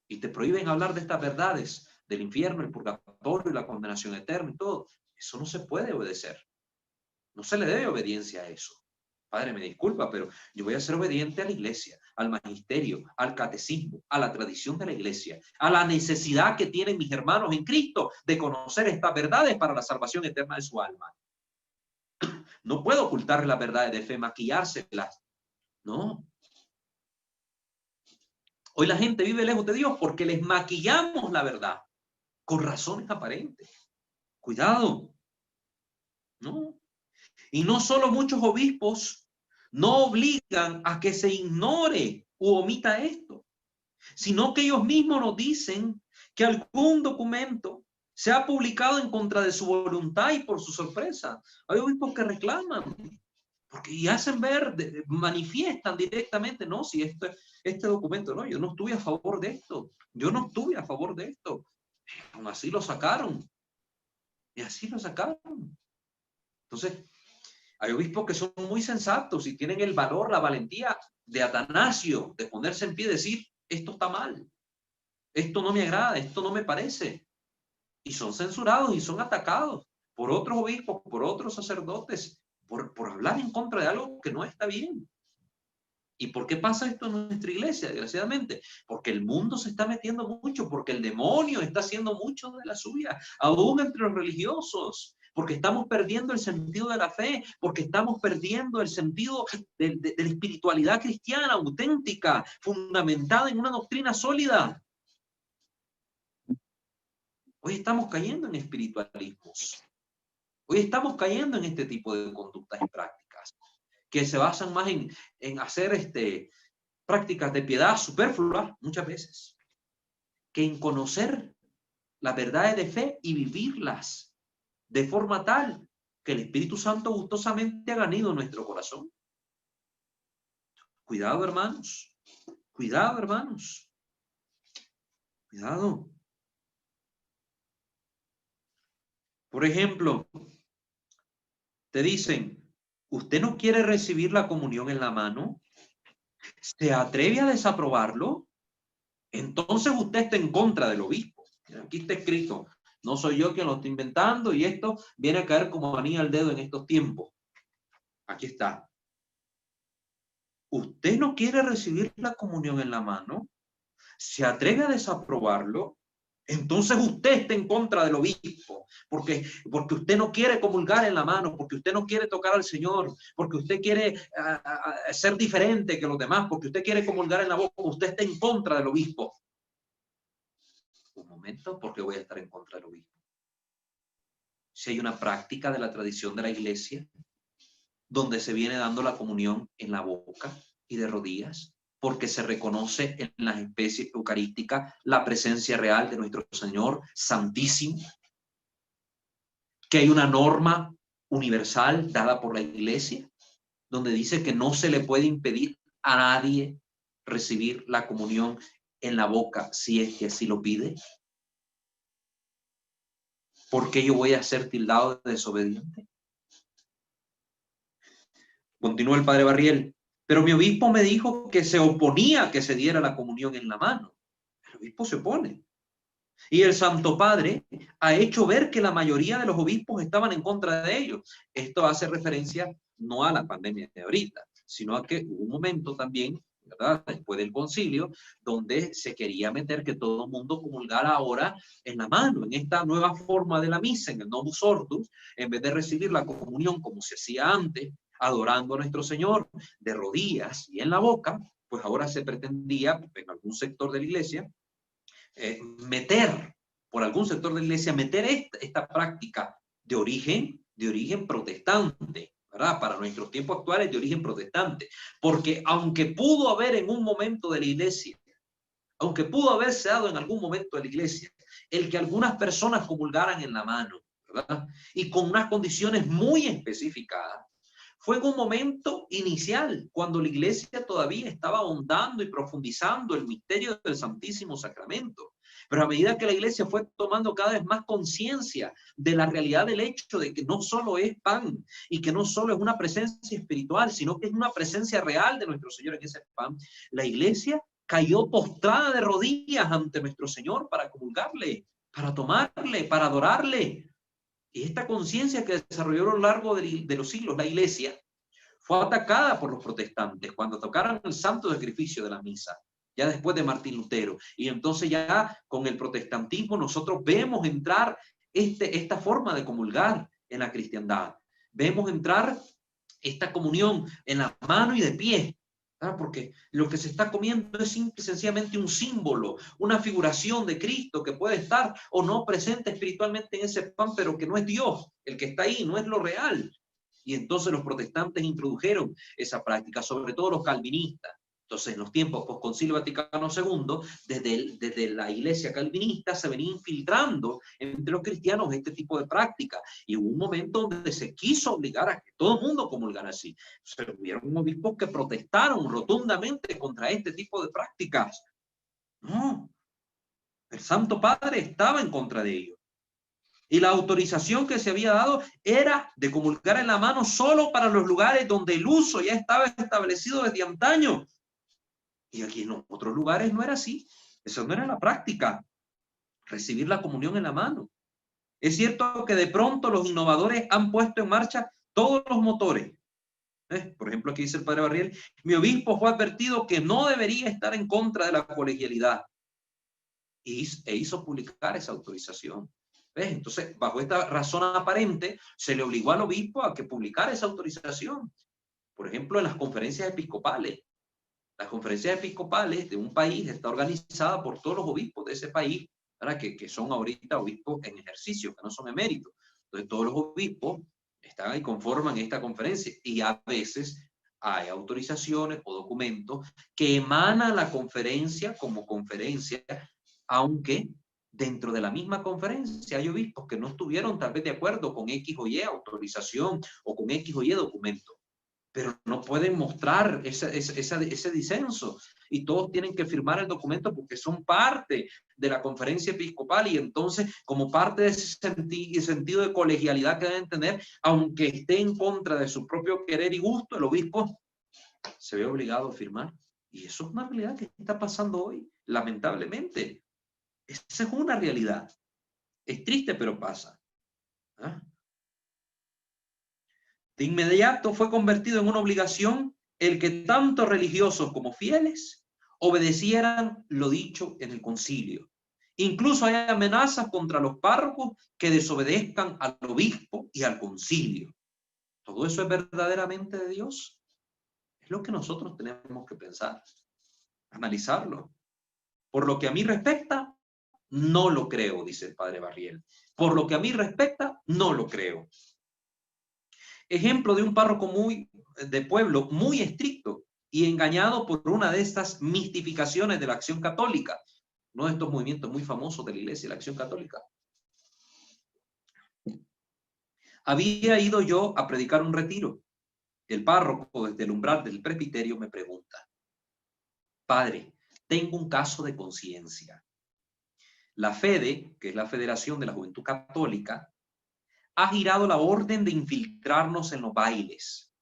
Y te prohíben hablar de estas verdades, del infierno, el purgatorio y la condenación eterna y todo. Eso no se puede obedecer. No se le debe obediencia a eso. Padre, me disculpa, pero yo voy a ser obediente a la iglesia, al magisterio, al catecismo, a la tradición de la iglesia, a la necesidad que tienen mis hermanos en Cristo de conocer estas verdades para la salvación eterna de su alma. No puedo ocultarle las verdades de fe, maquillárselas. No. Hoy la gente vive lejos de Dios porque les maquillamos la verdad con razones aparentes. Cuidado. No. Y no solo muchos obispos no obligan a que se ignore u omita esto, sino que ellos mismos nos dicen que algún documento se ha publicado en contra de su voluntad y por su sorpresa. Hay obispos que reclaman, porque y hacen ver, manifiestan directamente, no, si este documento, no, yo no estuve a favor de esto, yo no estuve a favor de esto. Aún así lo sacaron. Y así lo sacaron. Entonces, hay obispos que son muy sensatos y tienen el valor, la valentía de Atanasio, de ponerse en pie y decir, esto está mal, esto no me agrada, esto no me parece. Y son censurados y son atacados por otros obispos, por otros sacerdotes, por hablar en contra de algo que no está bien. ¿Y por qué pasa esto en nuestra iglesia, desgraciadamente? Porque el mundo se está metiendo mucho, porque el demonio está haciendo mucho de la suya, aún entre los religiosos, porque estamos perdiendo el sentido de la fe, porque estamos perdiendo el sentido de la espiritualidad cristiana auténtica, fundamentada en una doctrina sólida. Hoy estamos cayendo en espiritualismos. Hoy estamos cayendo en este tipo de conductas y prácticas que se basan más en hacer prácticas de piedad superfluas muchas veces, que en conocer las verdades de fe y vivirlas de forma tal que el Espíritu Santo gustosamente haga nido en nuestro corazón. Cuidado, hermanos. Cuidado, hermanos. Cuidado. Por ejemplo, te dicen, ¿usted no quiere recibir la comunión en la mano? ¿Se atreve a desaprobarlo? Entonces usted está en contra del obispo. Aquí está escrito, no soy yo quien lo está inventando y esto viene a caer como anillo al dedo en estos tiempos. Aquí está. usted no quiere recibir la comunión en la mano, se atreve a desaprobarlo, entonces usted está en contra del obispo, porque usted no quiere comulgar en la mano, porque usted no quiere tocar al Señor, porque usted quiere ser diferente que los demás, porque usted quiere comulgar en la boca, usted está en contra del obispo. Un momento, ¿por qué voy a estar en contra del obispo? Si hay una práctica de la tradición de la iglesia donde se viene dando la comunión en la boca y de rodillas, porque se reconoce en las especies eucarísticas la presencia real de nuestro Señor Santísimo, que hay una norma universal dada por la iglesia, donde dice que no se le puede impedir a nadie recibir la comunión en la boca si es que así lo pide. ¿Por qué yo voy a ser tildado de desobediente? Continúa el padre Barriel. Pero mi obispo me dijo que se oponía a que se diera la comunión en la mano. El obispo se opone. Y el Santo Padre ha hecho ver que la mayoría de los obispos estaban en contra de ellos. Esto hace referencia no a la pandemia de ahorita, sino a que hubo un momento también, ¿verdad?, después del concilio, donde se quería meter que todo el mundo comulgara ahora en la mano, en esta nueva forma de la misa, en el Novus Ordo, en vez de recibir la comunión como se hacía antes, adorando a nuestro Señor de rodillas y en la boca, pues ahora se pretendía en algún sector de la iglesia meter, por algún sector de la iglesia, meter esta práctica de origen protestante, ¿verdad? Para nuestros tiempos actuales, de origen protestante. Porque aunque pudo haber en un momento de la iglesia, aunque pudo haberse dado en algún momento de la iglesia, el que algunas personas comulgaran en la mano, ¿verdad? Y con unas condiciones muy específicas, fue en un momento inicial, cuando la iglesia todavía estaba ahondando y profundizando el misterio del Santísimo Sacramento. Pero a medida que la iglesia fue tomando cada vez más conciencia de la realidad del hecho de que no solo es pan y que no solo es una presencia espiritual, sino que es una presencia real de nuestro Señor en ese pan, la iglesia cayó postrada de rodillas ante nuestro Señor para comulgarle, para tomarle, para adorarle. Y esta conciencia que desarrolló a lo largo de los siglos la iglesia fue atacada por los protestantes cuando tocaron el santo sacrificio de la misa, ya después de Martín Lutero. Y entonces ya con el protestantismo nosotros vemos entrar esta forma de comulgar en la cristiandad. Vemos entrar esta comunión en la mano y de pie, ¿verdad? Porque lo que se está comiendo es simple y sencillamente un símbolo, una figuración de Cristo que puede estar o no presente espiritualmente en ese pan, pero que no es Dios el que está ahí, no es lo real. Y entonces los protestantes introdujeron esa práctica, sobre todo los calvinistas. Entonces, en los tiempos post-Concilio Vaticano II, desde la iglesia calvinista se venía infiltrando entre los cristianos este tipo de práctica. Y hubo un momento donde se quiso obligar a que todo el mundo comulgara así. Se hubieron obispos que protestaron rotundamente contra este tipo de prácticas. No, el Santo Padre estaba en contra de ello. Y la autorización que se había dado era de comulgar en la mano solo para los lugares donde el uso ya estaba establecido desde antaño. Y aquí en otros lugares no era así. Eso no era la práctica. Recibir la comunión en la mano. Es cierto que de pronto los innovadores han puesto en marcha todos los motores. Por ejemplo, aquí dice el padre Barriel, mi obispo fue advertido que no debería estar en contra de la colegialidad. E hizo publicar esa autorización. ¿Ves? Entonces, bajo esta razón aparente, se le obligó al obispo a que publicara esa autorización. Por ejemplo, en las conferencias episcopales. Las conferencias episcopales de un país está organizada por todos los obispos de ese país, ¿verdad? Que son ahorita obispos en ejercicio, que no son eméritos. Entonces, todos los obispos están y conforman esta conferencia. Y a veces hay autorizaciones o documentos que emanan la conferencia como conferencia, aunque dentro de la misma conferencia hay obispos que no estuvieron tal vez de acuerdo con X o Y autorización o con X o Y documento, pero no pueden mostrar ese disenso y todos tienen que firmar el documento porque son parte de la conferencia episcopal y entonces como parte de ese sentido de colegialidad que deben tener, aunque esté en contra de su propio querer y gusto, el obispo se ve obligado a firmar. Y eso es una realidad que está pasando hoy, lamentablemente. Esa es una realidad. Es triste, pero pasa. ¿Ah? De inmediato fue convertido en una obligación el que tanto religiosos como fieles obedecieran lo dicho en el concilio. Incluso hay amenazas contra los párrocos que desobedezcan al obispo y al concilio. ¿Todo eso es verdaderamente de Dios? Es lo que nosotros tenemos que pensar, analizarlo. Por lo que a mí respecta, no lo creo, dice el padre Barriel. Por lo que a mí respecta, no lo creo. Ejemplo de un párroco de pueblo muy estricto y engañado por una de estas mistificaciones de la Acción Católica, uno de estos movimientos muy famosos de la Iglesia, la Acción Católica. Había ido yo a predicar un retiro. El párroco, desde el umbral del presbiterio, me pregunta: padre, tengo un caso de conciencia. La FEDE, que es la Federación de la Juventud Católica, ha girado la orden de infiltrarnos en los bailes.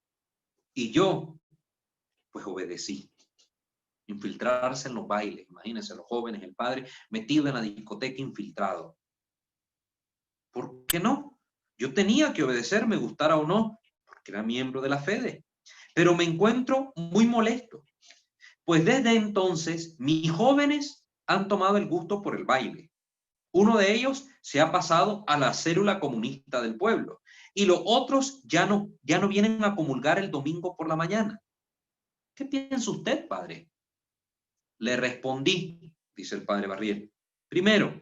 Y yo, pues obedecí. Infiltrarse en los bailes. Imagínense, los jóvenes, el padre metido en la discoteca infiltrado. ¿Por qué no? Yo tenía que obedecer, me gustara o no, porque era miembro de la FEDE. Pero me encuentro muy molesto, pues desde entonces mis jóvenes han tomado el gusto por el baile. Uno de ellos se ha pasado a la célula comunista del pueblo y los otros ya no vienen a comulgar el domingo por la mañana. ¿Qué piensa usted, padre? Le respondí, dice el padre Barriel. Primero,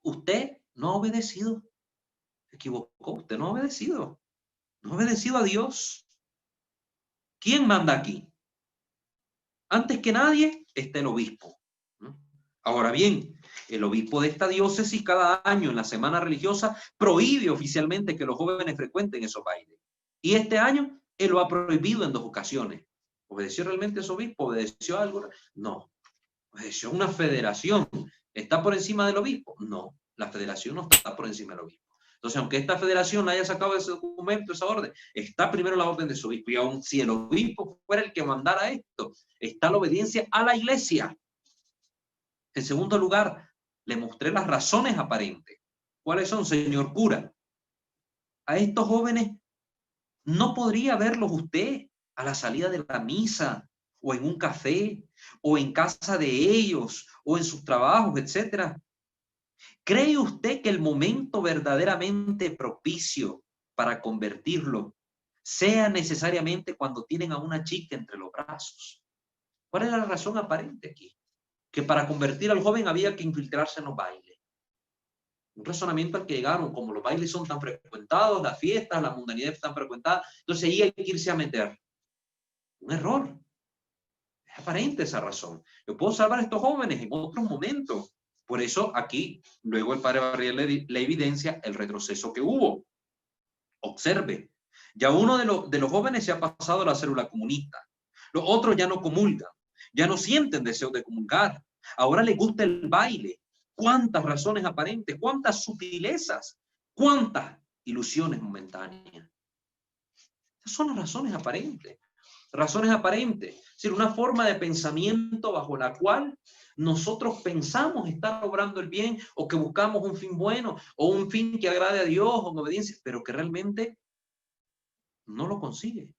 usted no ha obedecido. Se equivocó, usted no ha obedecido. No ha obedecido a Dios. ¿Quién manda aquí? Antes que nadie está el obispo. Ahora bien, el obispo de esta diócesis cada año en la semana religiosa prohíbe oficialmente que los jóvenes frecuenten esos bailes. Y este año él lo ha prohibido en 2 ocasiones. ¿Obedeció realmente a su obispo? ¿Obedeció a algo? No. ¿Obedeció a una federación? ¿Está por encima del obispo? No. La federación no está por encima del obispo. Entonces, aunque esta federación haya sacado ese documento, esa orden, está primero la orden de su obispo. Y aun si el obispo fuera el que mandara esto, está la obediencia a la iglesia. En segundo lugar, le mostré las razones aparentes. ¿Cuáles son, señor cura? A estos jóvenes no podría verlos usted a la salida de la misa, o en un café, o en casa de ellos, o en sus trabajos, etcétera. ¿Cree usted que el momento verdaderamente propicio para convertirlo sea necesariamente cuando tienen a una chica entre los brazos? ¿Cuál es la razón aparente aquí? Que para convertir al joven había que infiltrarse en los bailes. Un razonamiento al que llegaron, como los bailes son tan frecuentados, las fiestas, la mundanidad es tan frecuentada, entonces ahí hay que irse a meter. Un error. Es aparente esa razón. Yo puedo salvar a estos jóvenes en otros momentos. Por eso aquí, luego el padre Barriel le evidencia el retroceso que hubo. Observe, ya uno de los jóvenes se ha pasado a la célula comunista. Los otros ya no comulgan, ya no sienten deseo de comulgar. Ahora les gusta el baile. ¿Cuántas razones aparentes? ¿Cuántas sutilezas? ¿Cuántas ilusiones momentáneas? Esas son las razones aparentes. Razones aparentes. Es decir, una forma de pensamiento bajo la cual nosotros pensamos estar obrando el bien o que buscamos un fin bueno o un fin que agrade a Dios o en obediencia, pero que realmente no lo consigue.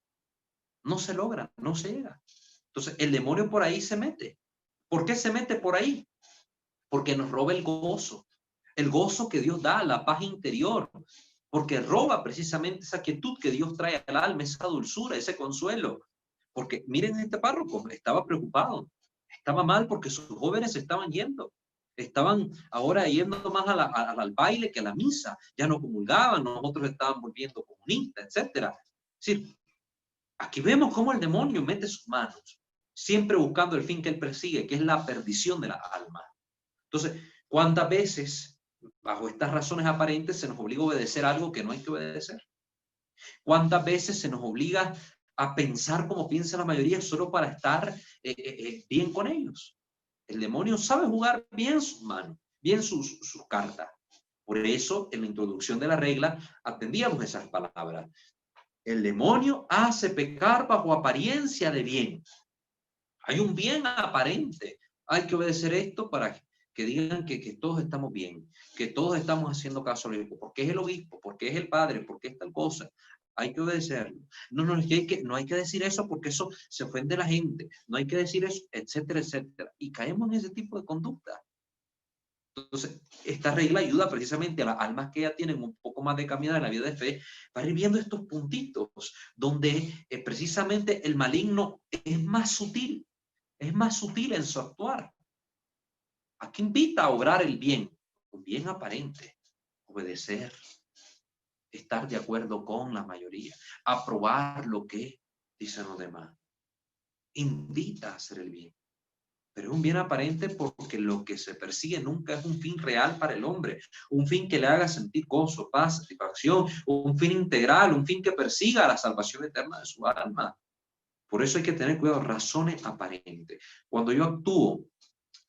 No se logra, no se llega. Entonces, el demonio por ahí se mete. ¿Por qué se mete por ahí? Porque nos roba el gozo que Dios da, la paz interior, porque roba precisamente esa quietud que Dios trae al alma, esa dulzura, ese consuelo. Porque miren, este párroco estaba preocupado, estaba mal porque sus jóvenes se estaban yendo. Estaban ahora yendo más al baile que a la misa, ya no comulgaban, nosotros estaban volviendo comunistas, etcétera. Es decir, aquí vemos cómo el demonio mete sus manos, siempre buscando el fin que él persigue, que es la perdición de la alma. Entonces, ¿cuántas veces, bajo estas razones aparentes, se nos obliga a obedecer algo que no hay que obedecer? ¿Cuántas veces se nos obliga a pensar como piensa la mayoría solo para estar bien con ellos? El demonio sabe jugar bien sus manos, bien sus cartas. Por eso, en la introducción de la regla, atendíamos esas palabras. El demonio hace pecar bajo apariencia de bien. Hay un bien aparente. Hay que obedecer esto para que digan que todos estamos bien, que todos estamos haciendo caso al obispo, porque es el obispo, porque es el padre, porque es tal cosa. hay que obedecerlo. No, no, no hay que decir eso porque eso se ofende a la gente. No hay que decir eso, etcétera, etcétera. Y caemos en ese tipo de conducta. Entonces, esta regla ayuda precisamente a las almas que ya tienen un poco más de caminada en la vida de fe, para ir viendo estos puntitos donde precisamente el maligno es más sutil en su actuar. Aquí invita a obrar el bien, un bien aparente, obedecer, estar de acuerdo con la mayoría, aprobar lo que dicen los demás. Invita a hacer el bien. Pero es un bien aparente porque lo que se persigue nunca es un fin real para el hombre, un fin que le haga sentir gozo, paz, satisfacción, un fin integral, un fin que persiga la salvación eterna de su alma. Por eso hay que tener cuidado, razones aparentes. Cuando yo actúo,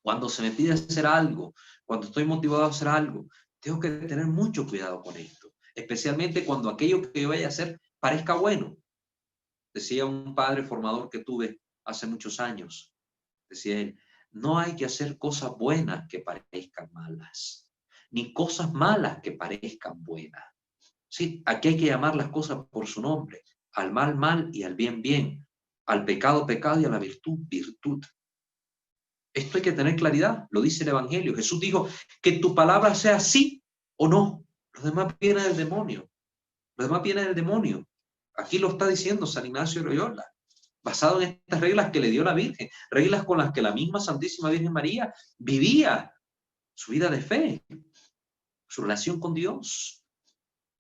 cuando se me pide hacer algo, cuando estoy motivado a hacer algo, tengo que tener mucho cuidado con esto, especialmente cuando aquello que yo vaya a hacer parezca bueno. Decía un padre formador que tuve hace muchos años, decía él, no hay que hacer cosas buenas que parezcan malas, ni cosas malas que parezcan buenas. Sí, aquí hay que llamar las cosas por su nombre, al mal, mal y al bien, bien, al pecado, pecado y a la virtud, virtud. Esto hay que tener claridad, lo dice el Evangelio. Jesús dijo que tu palabra sea sí o no. Los demás vienen del demonio. Los demás vienen del demonio. Aquí lo está diciendo San Ignacio de Loyola, basado en estas reglas que le dio la Virgen, reglas con las que la misma Santísima Virgen María vivía su vida de fe, su relación con Dios.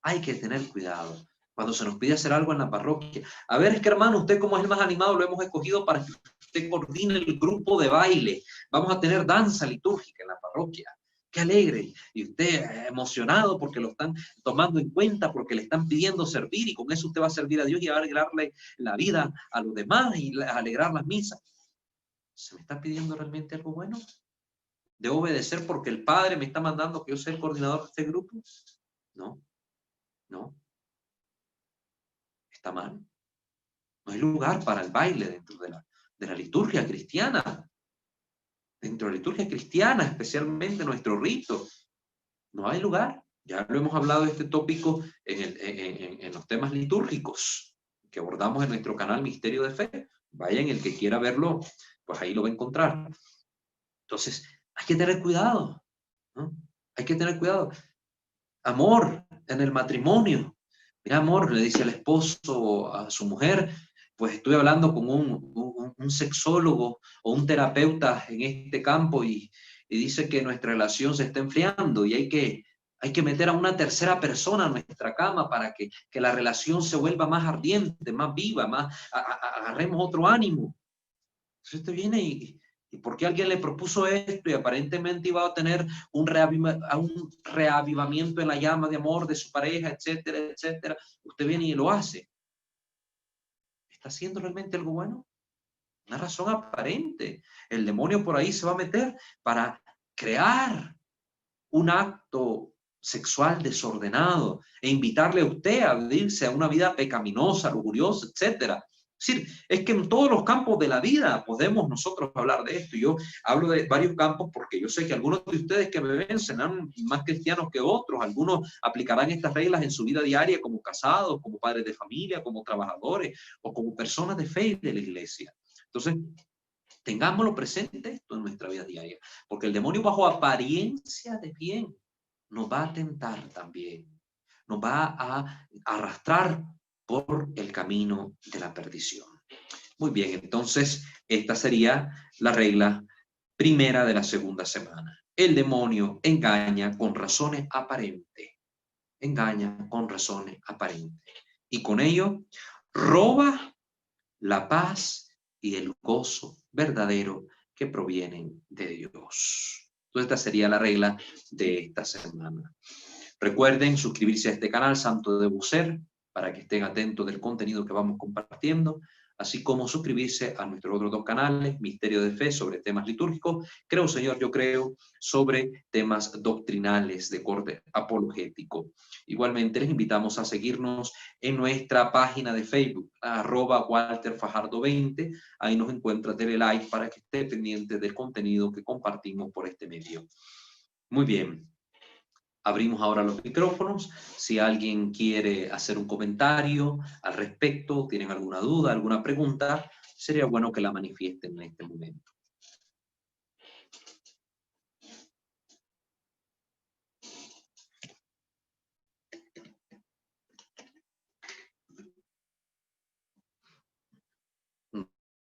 Hay que tener cuidado cuando se nos pide hacer algo en la parroquia. A ver, es que hermano, usted como es el más animado, lo hemos escogido para que usted coordine el grupo de baile. Vamos a tener danza litúrgica en la parroquia. Qué alegre. Y usted emocionado porque lo están tomando en cuenta, porque le están pidiendo servir y con eso usted va a servir a Dios y va a alegrarle la vida a los demás y a alegrar las misas. ¿Se me está pidiendo realmente algo bueno? ¿Debo obedecer porque el Padre me está mandando que yo sea el coordinador de este grupo? No, no. Está mal. No hay lugar para el baile dentro de la liturgia cristiana. Dentro de la liturgia cristiana, especialmente nuestro rito, no hay lugar. Ya lo hemos hablado de este tópico en los temas litúrgicos que abordamos en nuestro canal Misterio de Fe. Vayan, el que quiera verlo, pues ahí lo va a encontrar. Entonces, hay que tener cuidado, ¿no? Hay que tener cuidado. Amor en el matrimonio. Mira, amor, le dice el esposo a su mujer, pues estoy hablando con un sexólogo o un terapeuta en este campo y dice que nuestra relación se está enfriando y hay que meter a una tercera persona a nuestra cama para que la relación se vuelva más ardiente, más viva, agarremos otro ánimo. Entonces usted viene y porque alguien le propuso esto y aparentemente iba a tener un reavivamiento en la llama de amor de su pareja, etcétera, etcétera, usted viene y lo hace. ¿Está haciendo realmente algo bueno? Una razón aparente. El demonio por ahí se va a meter para crear un acto sexual desordenado e invitarle a usted a abrirse a una vida pecaminosa, lujuriosa, etcétera. Es decir, es que en todos los campos de la vida podemos nosotros hablar de esto. Yo hablo de varios campos porque yo sé que algunos de ustedes que me ven serán más cristianos que otros. Algunos aplicarán estas reglas en su vida diaria como casados, como padres de familia, como trabajadores o como personas de fe de la iglesia. Entonces, tengámoslo presente esto en nuestra vida diaria, porque el demonio bajo apariencia de bien nos va a tentar también, nos va a arrastrar por el camino de la perdición. Muy bien, entonces esta sería la regla primera de la segunda semana. El demonio engaña con razones aparentes, engaña con razones aparentes y con ello roba la paz y el gozo verdadero que provienen de Dios. Entonces, esta sería la regla de esta semana. Recuerden suscribirse a este canal Santo de Bucer para que estén atentos del contenido que vamos compartiendo, así como suscribirse a nuestros otros dos canales, Misterio de Fe sobre temas litúrgicos, Creo Señor, yo creo, sobre temas doctrinales de corte apologético. Igualmente les invitamos a seguirnos en nuestra página de Facebook, @WalterFajardo20, ahí nos encuentra, dele like para que esté pendiente del contenido que compartimos por este medio. Muy bien. Abrimos ahora los micrófonos. Si alguien quiere hacer un comentario al respecto, tienen alguna duda, alguna pregunta, sería bueno que la manifiesten en este momento.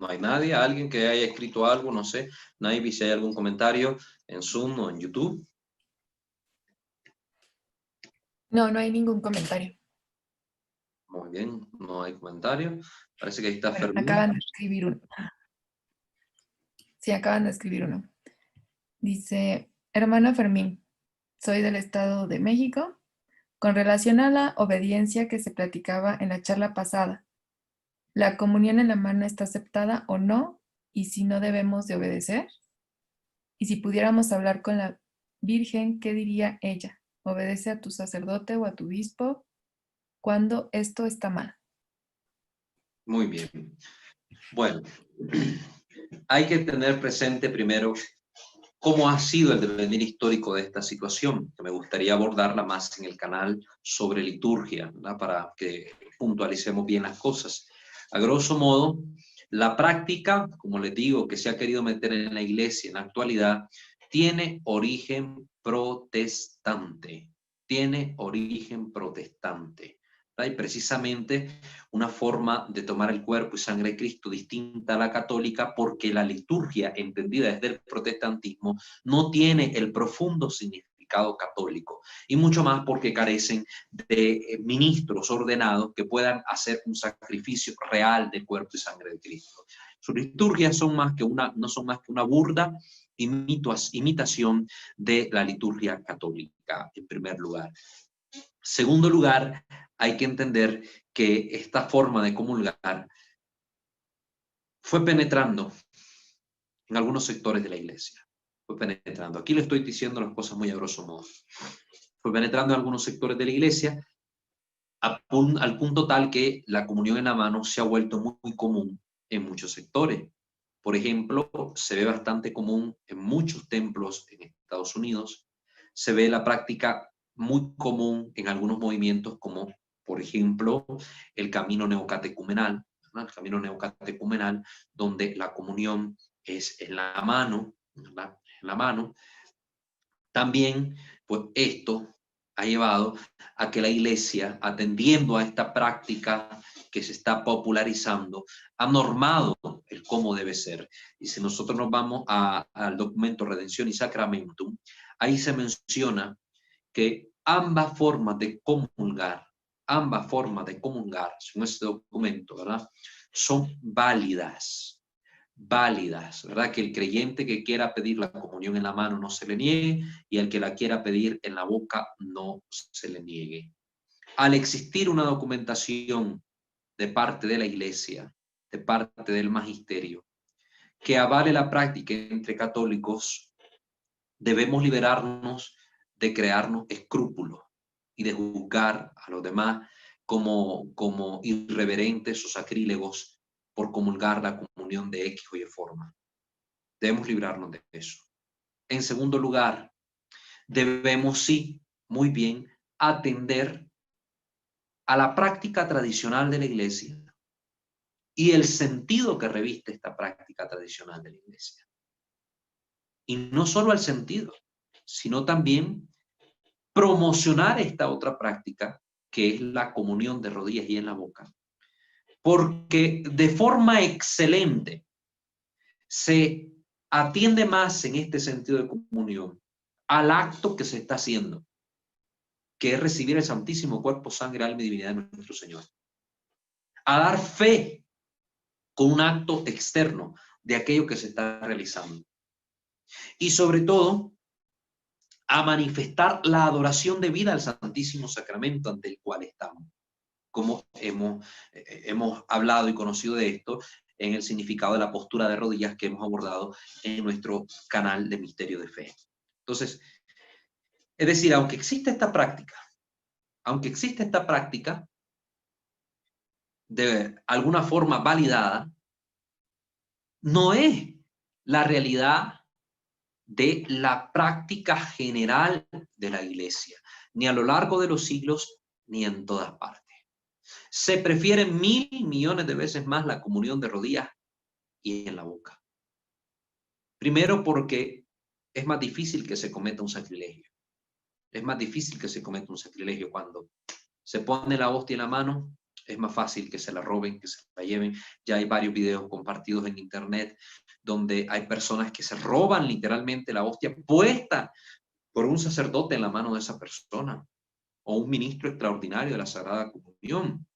No hay nadie, alguien que haya escrito algo, no sé. Nadie, si hay algún comentario en Zoom o en YouTube. No, no hay ningún comentario. Muy bien, no hay comentario. Parece que ahí está Bueno, Fermín. acaban de escribir uno. Sí, acaban de escribir uno. Dice, hermano Fermín, soy del Estado de México. Con relación a la obediencia que se platicaba en la charla pasada, ¿la comunión en la mano está aceptada o no? Y si no debemos de obedecer. Y si pudiéramos hablar con la Virgen, ¿qué diría ella? ¿Obedece a tu sacerdote o a tu obispo cuando esto está mal? Muy bien. Bueno, hay que tener presente primero cómo ha sido el devenir histórico de esta situación, que me gustaría abordarla más en el canal sobre liturgia, ¿verdad? Para que puntualicemos bien las cosas. A grosso modo, la práctica, como les digo, que se ha querido meter en la iglesia en la actualidad, tiene origen protestante. Tiene origen protestante. ¿Verdad? Y precisamente una forma de tomar el cuerpo y sangre de Cristo distinta a la católica, porque la liturgia, entendida desde el protestantismo, no tiene el profundo significado católico, y mucho más porque carecen de ministros ordenados que puedan hacer un sacrificio real del cuerpo y sangre de Cristo. Sus liturgias son no son más que una burda imitación de la liturgia católica, en primer lugar. Segundo lugar, hay que entender que esta forma de comulgar fue penetrando en algunos sectores de la iglesia. Fue penetrando. Aquí le estoy diciendo las cosas muy a grosso modo. Fue penetrando en algunos sectores de la iglesia al punto tal que la comunión en la mano se ha vuelto muy común en muchos sectores. Por ejemplo, se ve bastante común en muchos templos en Estados Unidos. Se ve la práctica muy común en algunos movimientos como, por ejemplo, el camino neocatecumenal, ¿no? El camino neocatecumenal, donde la comunión es en la mano, ¿verdad? En la mano. También, pues esto ha llevado a que la iglesia, atendiendo a esta práctica que se está popularizando, ha normado el cómo debe ser. Y si nosotros nos vamos al documento Redención y Sacramentum, ahí se menciona que ambas formas de comulgar, según ese documento, ¿verdad? Son válidas, ¿verdad? Que el creyente que quiera pedir la comunión en la mano no se le niegue, y el que la quiera pedir en la boca no se le niegue. Al existir una documentación de parte de la iglesia, de parte del magisterio, que avale la práctica entre católicos, debemos liberarnos de crearnos escrúpulos y de juzgar a los demás como irreverentes o sacrílegos por comulgar la comunión de X o Y forma. Debemos librarnos de eso. En segundo lugar, debemos, sí, muy bien, atender a la práctica tradicional de la iglesia y el sentido que reviste esta práctica tradicional de la iglesia. Y no solo al sentido, sino también promocionar esta otra práctica, que es la comunión de rodillas y en la boca, porque de forma excelente se atiende más en este sentido de comunión al acto que se está haciendo, que es recibir el santísimo cuerpo, sangre, alma y divinidad de nuestro Señor. A dar fe con un acto externo de aquello que se está realizando. Y sobre todo, a manifestar la adoración debida al Santísimo Sacramento ante el cual estamos. Como hemos hablado y conocido de esto en el significado de la postura de rodillas que hemos abordado en nuestro canal de Misterio de Fe. Entonces, es decir, aunque existe esta práctica de alguna forma validada, no es la realidad de la práctica general de la iglesia, ni a lo largo de los siglos, ni en todas partes. Se prefiere 1.000 millones de veces más la comunión de rodillas y en la boca. Primero porque es más difícil que se cometa un sacrilegio. Es más difícil que se cometa un sacrilegio cuando se pone la hostia en la mano. Es más fácil que se la roben, que se la lleven. Ya hay varios videos compartidos en internet donde hay personas que se roban literalmente la hostia puesta por un sacerdote en la mano de esa persona o un ministro extraordinario de la Sagrada Comunión.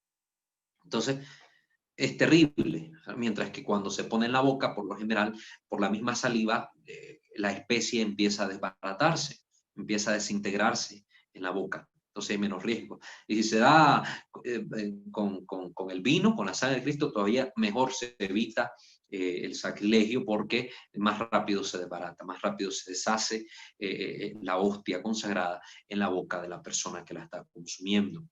Entonces, es terrible, mientras que cuando se pone en la boca, por lo general, por la misma saliva, la especie empieza a desbaratarse, empieza a desintegrarse en la boca. Entonces hay menos riesgo. Y si se da con el vino, con la sangre de Cristo, todavía mejor se evita el sacrilegio porque más rápido se desbarata, más rápido se deshace la hostia consagrada en la boca de la persona que la está consumiendo.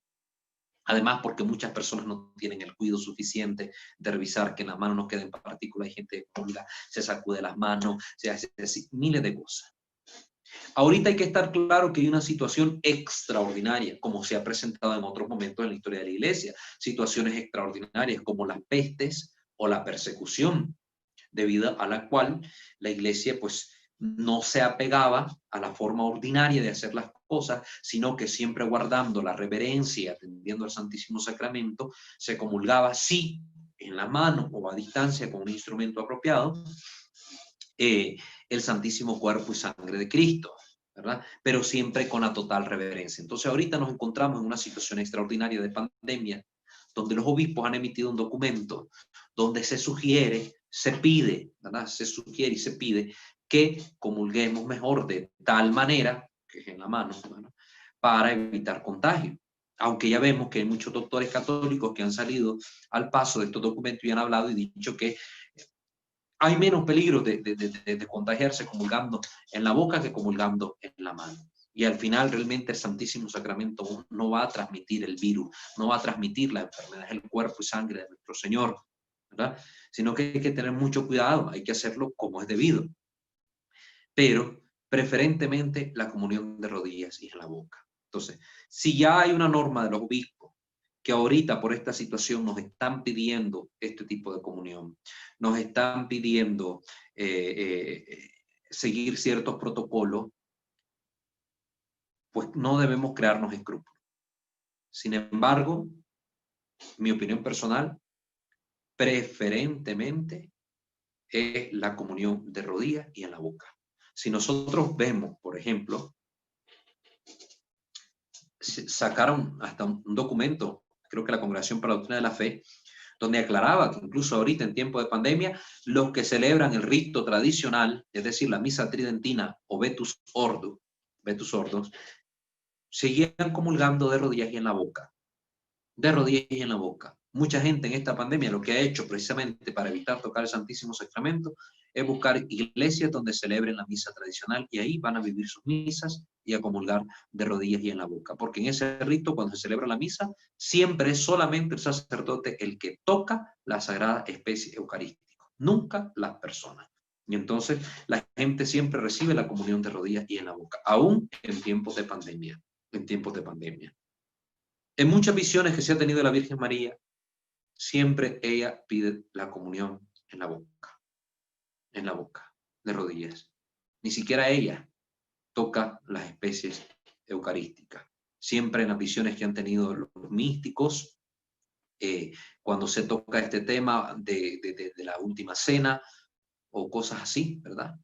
Además, porque muchas personas no tienen el cuidado suficiente de revisar que en las manos no queden partículas. Hay gente que colga, se sacude las manos, se hace así, miles de cosas. Ahorita hay que estar claro que hay una situación extraordinaria, como se ha presentado en otros momentos en la historia de la iglesia. Situaciones extraordinarias como las pestes o la persecución, debido a la cual la iglesia pues no se apegaba a la forma ordinaria de hacer las cosas, sino que siempre guardando la reverencia, atendiendo al Santísimo Sacramento, se comulgaba sí en la mano o a distancia con un instrumento apropiado, el Santísimo Cuerpo y Sangre de Cristo, ¿verdad? Pero siempre con la total reverencia. Entonces ahorita nos encontramos en una situación extraordinaria de pandemia, donde los obispos han emitido un documento donde se sugiere, se pide, ¿verdad? Se sugiere y se pide que comulguemos mejor de tal manera, que es en la mano, ¿verdad? Para evitar contagio. Aunque ya vemos que hay muchos doctores católicos que han salido al paso de estos documentos y han hablado y dicho que hay menos peligro de contagiarse comulgando en la boca que comulgando en la mano. Y al final realmente el Santísimo Sacramento no va a transmitir el virus, no va a transmitir la enfermedad, es el cuerpo y sangre de nuestro Señor, ¿verdad? Sino que hay que tener mucho cuidado, hay que hacerlo como es debido. Pero preferentemente la comunión de rodillas y en la boca. Entonces, si ya hay una norma de los obispos que ahorita por esta situación nos están pidiendo este tipo de comunión, nos están pidiendo seguir ciertos protocolos, pues no debemos crearnos escrúpulos. Sin embargo, mi opinión personal, preferentemente es la comunión de rodillas y en la boca. Si nosotros vemos, por ejemplo, sacaron hasta un documento, creo que la Congregación para la Doctrina de la Fe, donde aclaraba que incluso ahorita en tiempo de pandemia, los que celebran el rito tradicional, es decir, la misa tridentina o Vetus Ordo, seguían comulgando de rodillas y en la boca. De rodillas y en la boca. Mucha gente en esta pandemia lo que ha hecho precisamente para evitar tocar el Santísimo Sacramento es buscar iglesias donde celebren la misa tradicional y ahí van a vivir sus misas y a comulgar de rodillas y en la boca. Porque en ese rito, cuando se celebra la misa, siempre es solamente el sacerdote el que toca la sagrada especie eucarística, nunca las personas. Y entonces la gente siempre recibe la comunión de rodillas y en la boca, aún en tiempos de pandemia. En tiempos de pandemia. En muchas visiones que se ha tenido de la Virgen María, siempre ella pide la comunión en la boca, de rodillas. Ni siquiera ella toca las especies eucarísticas. Siempre en las visiones que han tenido los místicos, cuando se toca este tema de la última cena o cosas así, ¿verdad?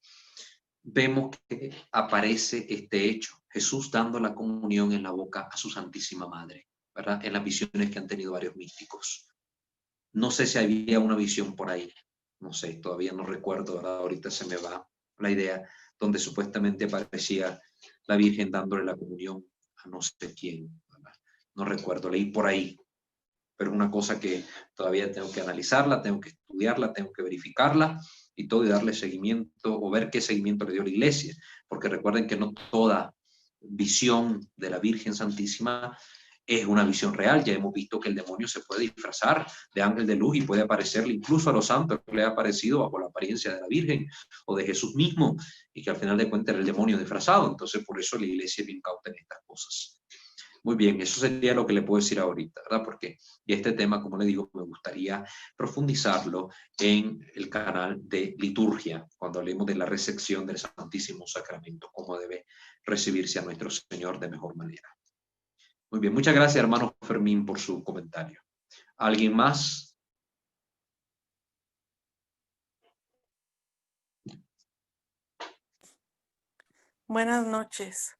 Vemos que aparece este hecho, Jesús dando la comunión en la boca a su Santísima Madre, ¿verdad? En las visiones que han tenido varios místicos. No sé si había una visión por ahí, no sé, todavía no recuerdo, ¿verdad? Ahorita se me va la idea, donde supuestamente aparecía la Virgen dándole la comunión a no sé quién, ¿verdad? No recuerdo, leí por ahí, pero es una cosa que todavía tengo que analizarla, tengo que estudiarla, tengo que verificarla y todo y darle seguimiento o ver qué seguimiento le dio la iglesia, porque recuerden que no toda visión de la Virgen Santísima es una visión real. Ya hemos visto que el demonio se puede disfrazar de ángel de luz y puede aparecerle incluso a los santos, que le ha aparecido bajo la apariencia de la Virgen o de Jesús mismo, y que al final de cuentas era el demonio disfrazado. Entonces, por eso la iglesia es bien cauta en estas cosas. Muy bien, eso sería lo que le puedo decir ahorita, ¿verdad? Porque y este tema, como le digo, me gustaría profundizarlo en el canal de liturgia, cuando hablemos de la recepción del Santísimo Sacramento, cómo debe recibirse a nuestro Señor de mejor manera. Muy bien, muchas gracias, hermano Fermín, por su comentario. ¿Alguien más? Buenas noches.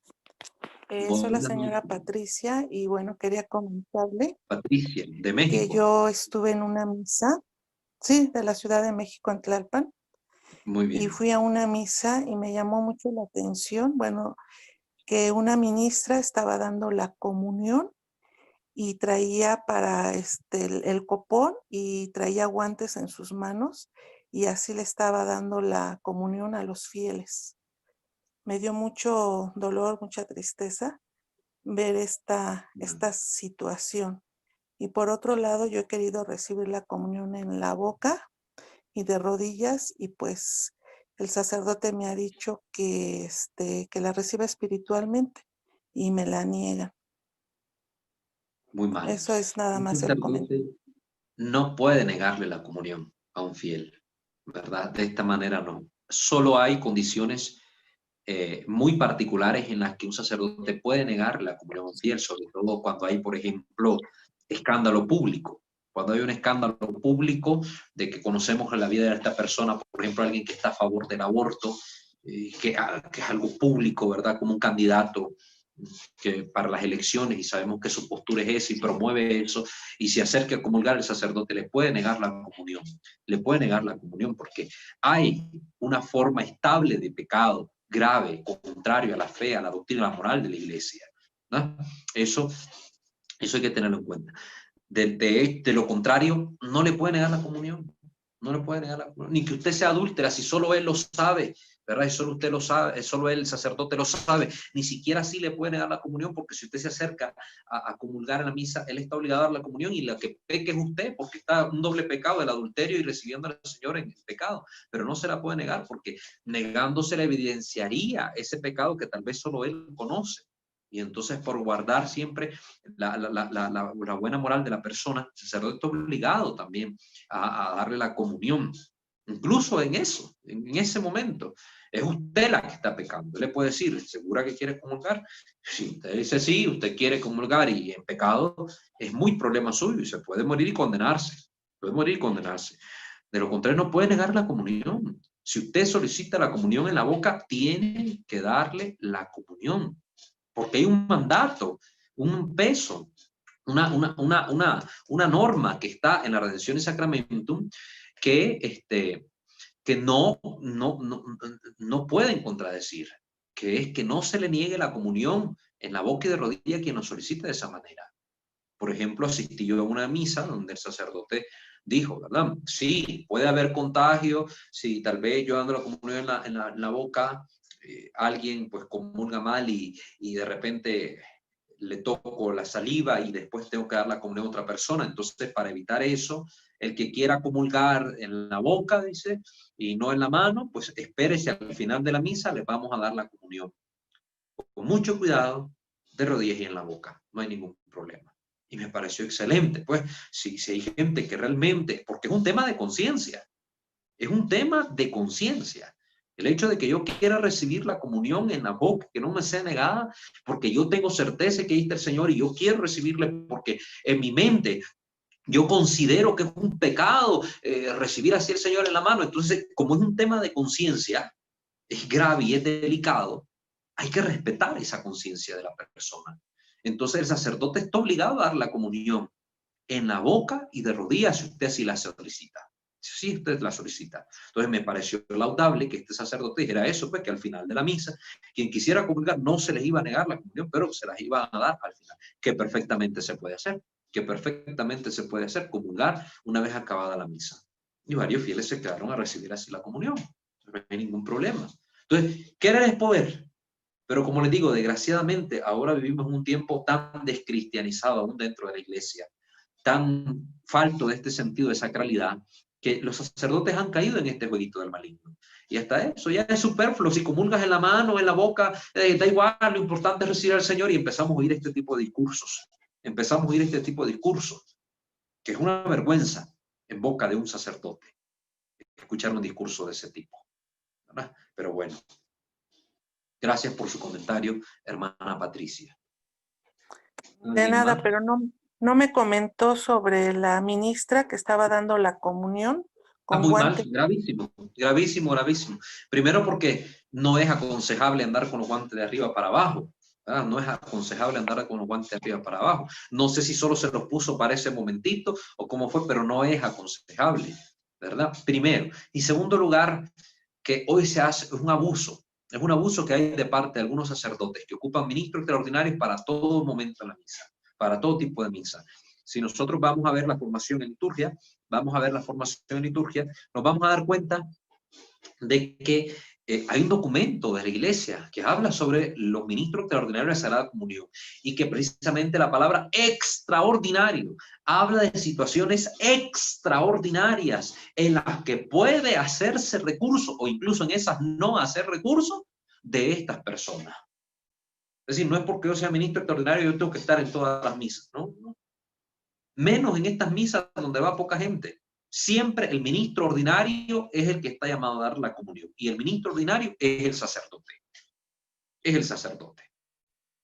Soy la señora Patricia y bueno, quería comentarle Patricia, de que México. yo estuve en una misa, sí, de la Ciudad de México, en Tlalpan, Muy bien. y fui a una misa y me llamó mucho la atención, bueno, que una ministra estaba dando la comunión y traía para el copón y traía guantes en sus manos y así le estaba dando la comunión a los fieles. Me dio mucho dolor, mucha tristeza ver esta situación. Y por otro lado, yo he querido recibir la comunión en la boca y de rodillas, y pues el sacerdote me ha dicho que la reciba espiritualmente y me la niegan. Muy mal. Eso es nada Un más el comentario. sacerdote no puede negarle la comunión a un fiel, ¿verdad? De esta manera no. Solo hay condiciones muy particulares en las que un sacerdote puede negar la comunión a un fiel, sobre todo cuando hay, por ejemplo, escándalo público. Cuando hay un escándalo público de que conocemos en la vida de esta persona, por ejemplo, alguien que está a favor del aborto, que es algo público, ¿verdad? Como un candidato que para las elecciones y sabemos que su postura es esa y promueve eso y se acerca a comulgar, el sacerdote le puede negar la comunión, le puede negar la comunión porque hay una forma estable de pecado grave, contrario a la fe, a la doctrina, a la moral de la iglesia, ¿no? Eso hay que tenerlo en cuenta. De lo contrario, no le puede negar la comunión, no le puede negar la comunión, ni que usted sea adúltera, si solo él lo sabe, ¿verdad? Y solo usted lo sabe, solo él, el sacerdote, lo sabe, ni siquiera así le puede negar la comunión, porque si usted se acerca a comulgar en la misa, él está obligado a dar la comunión y la que peque es usted, porque está un doble pecado, el adulterio y recibiendo al Señor en el pecado, pero no se la puede negar, porque negándose le evidenciaría ese pecado que tal vez solo él conoce. Y entonces por guardar siempre la buena moral de la persona, el sacerdote está obligado también a darle la comunión. Incluso en eso, en ese momento, es usted la que está pecando. Le puede decir, ¿segura que quiere comulgar? Si usted dice sí, usted quiere comulgar y en pecado, es muy problema suyo y se puede morir y condenarse. Puede morir y condenarse. De lo contrario, no puede negar la comunión. Si usted solicita la comunión en la boca, tiene que darle la comunión porque hay un mandato, un peso, una norma que está en la redención y sacramentum que no pueden contradecir, que es que no se le niegue la comunión en la boca y de rodilla a quien lo solicita de esa manera. Por ejemplo, asistí yo a una misa donde el sacerdote dijo, ¿verdad? Sí, puede haber contagio, si tal vez yo dando la comunión en la boca, alguien pues comulga mal y de repente le toco la saliva y después tengo que dar la comunión a otra persona. Entonces, para evitar eso, el que quiera comulgar en la boca, dice, y no en la mano, pues espérese al final de la misa, le vamos a dar la comunión. Con mucho cuidado, de rodillas y en la boca, no hay ningún problema. Y me pareció excelente, pues, si hay gente que realmente, porque es un tema de conciencia, es un tema de conciencia. El hecho de que yo quiera recibir la comunión en la boca, que no me sea negada, porque yo tengo certeza que ahí está el Señor y yo quiero recibirle porque en mi mente yo considero que es un pecado recibir así el Señor en la mano. Entonces, como es un tema de conciencia, es grave y es delicado, hay que respetar esa conciencia de la persona. Entonces, el sacerdote está obligado a dar la comunión en la boca y de rodillas si usted así la solicita. Si usted la solicita. Entonces me pareció laudable que este sacerdote dijera eso, pues que al final de la misa, quien quisiera comulgar no se les iba a negar la comunión, pero se las iba a dar al final, que perfectamente se puede hacer, comulgar una vez acabada la misa. Y varios fieles se quedaron a recibir así la comunión. No hay ningún problema. Entonces, querer es poder. Pero como les digo, desgraciadamente, ahora vivimos un tiempo tan descristianizado aún dentro de la iglesia, tan falto de este sentido de sacralidad, que los sacerdotes han caído en este jueguito del maligno. Y hasta eso ya es superfluo. Si comulgas en la mano, en la boca, da igual, lo importante es recibir al Señor, y empezamos a oír este tipo de discursos. Empezamos a oír este tipo de discursos, que es una vergüenza en boca de un sacerdote escuchar un discurso de ese tipo, ¿verdad? Pero bueno, gracias por su comentario, hermana Patricia. De nada, pero no me comentó sobre la ministra que estaba dando la comunión con muy guantes. mal, gravísimo, gravísimo, gravísimo. Primero porque no es aconsejable andar con los guantes de arriba para abajo, ¿verdad? No es aconsejable andar con los guantes de arriba para abajo. No sé si solo se los puso para ese momentito o cómo fue, pero no es aconsejable, ¿verdad? Primero. Y segundo lugar, que hoy se hace, es un abuso que hay de parte de algunos sacerdotes que ocupan ministros extraordinarios para todo momento en la misa, para todo tipo de misa. Si nosotros vamos a ver la formación en liturgia, nos vamos a dar cuenta de que hay un documento de la iglesia que habla sobre los ministros extraordinarios de la Sagrada Comunión, y que precisamente la palabra extraordinario habla de situaciones extraordinarias en las que puede hacerse recurso, o incluso en esas no hacer recurso, de estas personas. Es decir, no es porque yo sea ministro extraordinario yo tengo que estar en todas las misas, ¿no? Menos en estas misas donde va poca gente. Siempre el ministro ordinario es el que está llamado a dar la comunión, y el ministro ordinario es el sacerdote. Es el sacerdote.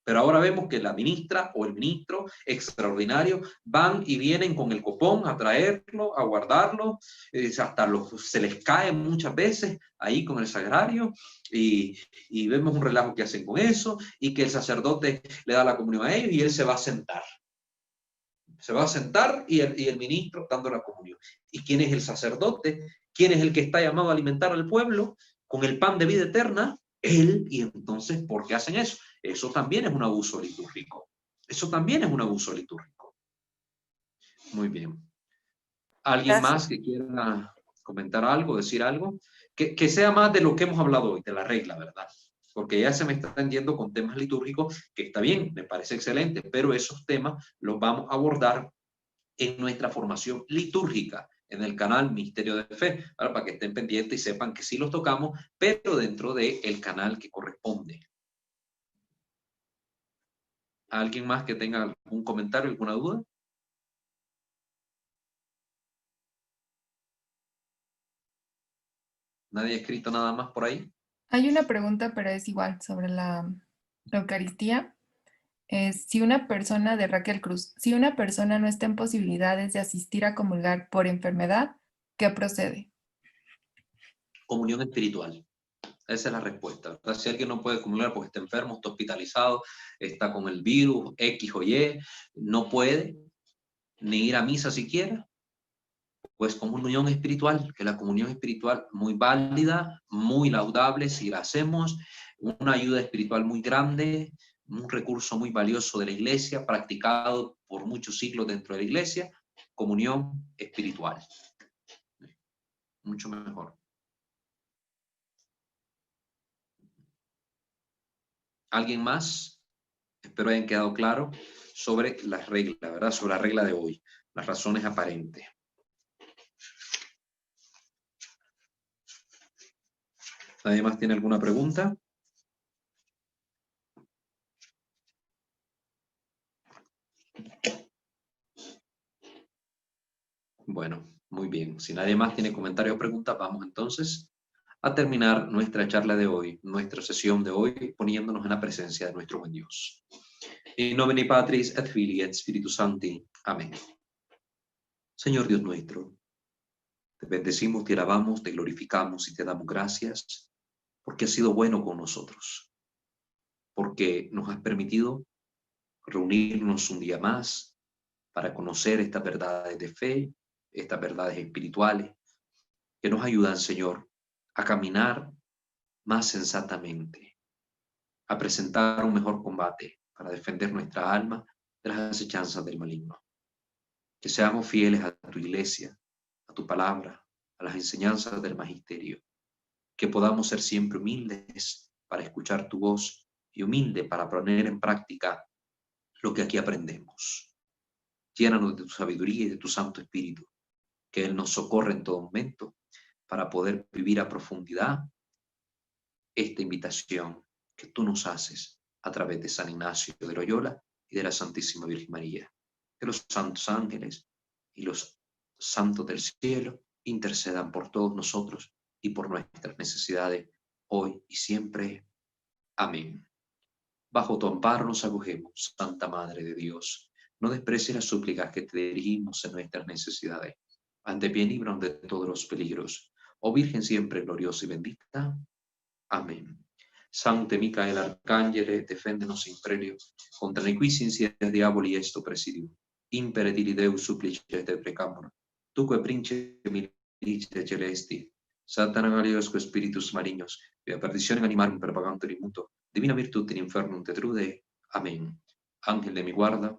Pero ahora vemos que la ministra o el ministro extraordinario van y vienen con el copón a traerlo, a guardarlo, hasta se les cae muchas veces ahí con el sagrario, y vemos un relajo que hacen con eso, y que el sacerdote le da la comunión a ellos y él se va a sentar. Se va a sentar y el ministro dando la comunión. ¿Y quién es el sacerdote? ¿Quién es el que está llamado a alimentar al pueblo con el pan de vida eterna? Él. Y entonces, ¿por qué hacen eso? Eso también es un abuso litúrgico. Eso también es un abuso litúrgico. Muy bien. ¿Alguien más que quiera comentar algo, decir algo? Que sea más de lo que hemos hablado hoy, de la regla, ¿verdad? Porque ya se me está yendo con temas litúrgicos, que está bien, me parece excelente, pero esos temas los vamos a abordar en nuestra formación litúrgica, en el canal Misterio de Fe, para que estén pendientes y sepan que sí los tocamos, pero dentro del canal que corresponde. ¿Alguien más que tenga algún comentario, alguna duda? ¿Nadie ha escrito nada más por ahí? Hay una pregunta, pero es igual, sobre la Eucaristía. Si una persona, de Raquel Cruz, si una persona no está en posibilidades de asistir a comulgar por enfermedad, ¿qué procede? Comunión espiritual. Esa es la respuesta. Si alguien no puede comulgar porque está enfermo, está hospitalizado, está con el virus X o Y, no puede ni ir a misa siquiera, pues comunión espiritual, que la comunión espiritual muy válida, muy laudable si la hacemos, una ayuda espiritual muy grande, un recurso muy valioso de la iglesia, practicado por muchos siglos dentro de la iglesia, comunión espiritual. Mucho mejor. ¿Alguien más? Espero hayan quedado claro sobre las reglas, ¿verdad? Sobre la regla de hoy, las razones aparentes. ¿Nadie más tiene alguna pregunta? Bueno, muy bien. Si nadie más tiene comentarios o preguntas, vamos entonces a terminar nuestra charla de hoy, nuestra sesión de hoy, poniéndonos en la presencia de nuestro buen Dios. In nomine Patris et Filii et Spiritus Sancti. Amén. Señor Dios nuestro, te bendecimos, te alabamos, te glorificamos y te damos gracias porque has sido bueno con nosotros, porque nos has permitido reunirnos un día más para conocer estas verdades de fe, estas verdades espirituales, que nos ayudan, Señor, a caminar más sensatamente, a presentar un mejor combate para defender nuestra alma de las acechanzas del maligno. Que seamos fieles a tu iglesia, a tu palabra, a las enseñanzas del magisterio, que podamos ser siempre humildes para escuchar tu voz y humilde para poner en práctica lo que aquí aprendemos. Llénanos de tu sabiduría y de tu Santo Espíritu, que Él nos socorre en todo momento para poder vivir a profundidad esta invitación que tú nos haces a través de San Ignacio de Loyola y de la Santísima Virgen María. Que los santos ángeles y los santos del cielo intercedan por todos nosotros y por nuestras necesidades, hoy y siempre. Amén. Bajo tu amparo nos acogemos, Santa Madre de Dios. No desprecies las súplicas que te dirigimos en nuestras necesidades. Ante bien líbranos de todos los peligros. Oh Virgen siempre gloriosa y bendita. Amén. Sancte Micael Arcangele, defendenos in prelio, contra nequis insidias diaboli esto presidio. Impere dili Deus supplices te precamur. Tuque Principe militiae celesti, Satana aliosque spiritus malignos, via perditionem animarum propagantur in mundo, divina virtud in infernum te trude. Amén. Ángel de mi guarda,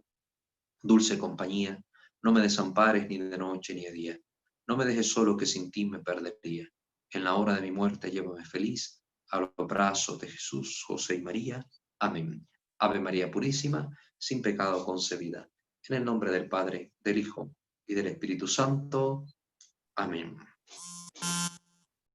dulce compañía, no me desampares ni de noche ni de día. No me dejes solo, que sin ti me perdería. En la hora de mi muerte llévame feliz a los brazos de Jesús, José y María. Amén. Ave María Purísima, sin pecado concebida. En el nombre del Padre, del Hijo y del Espíritu Santo. Amén.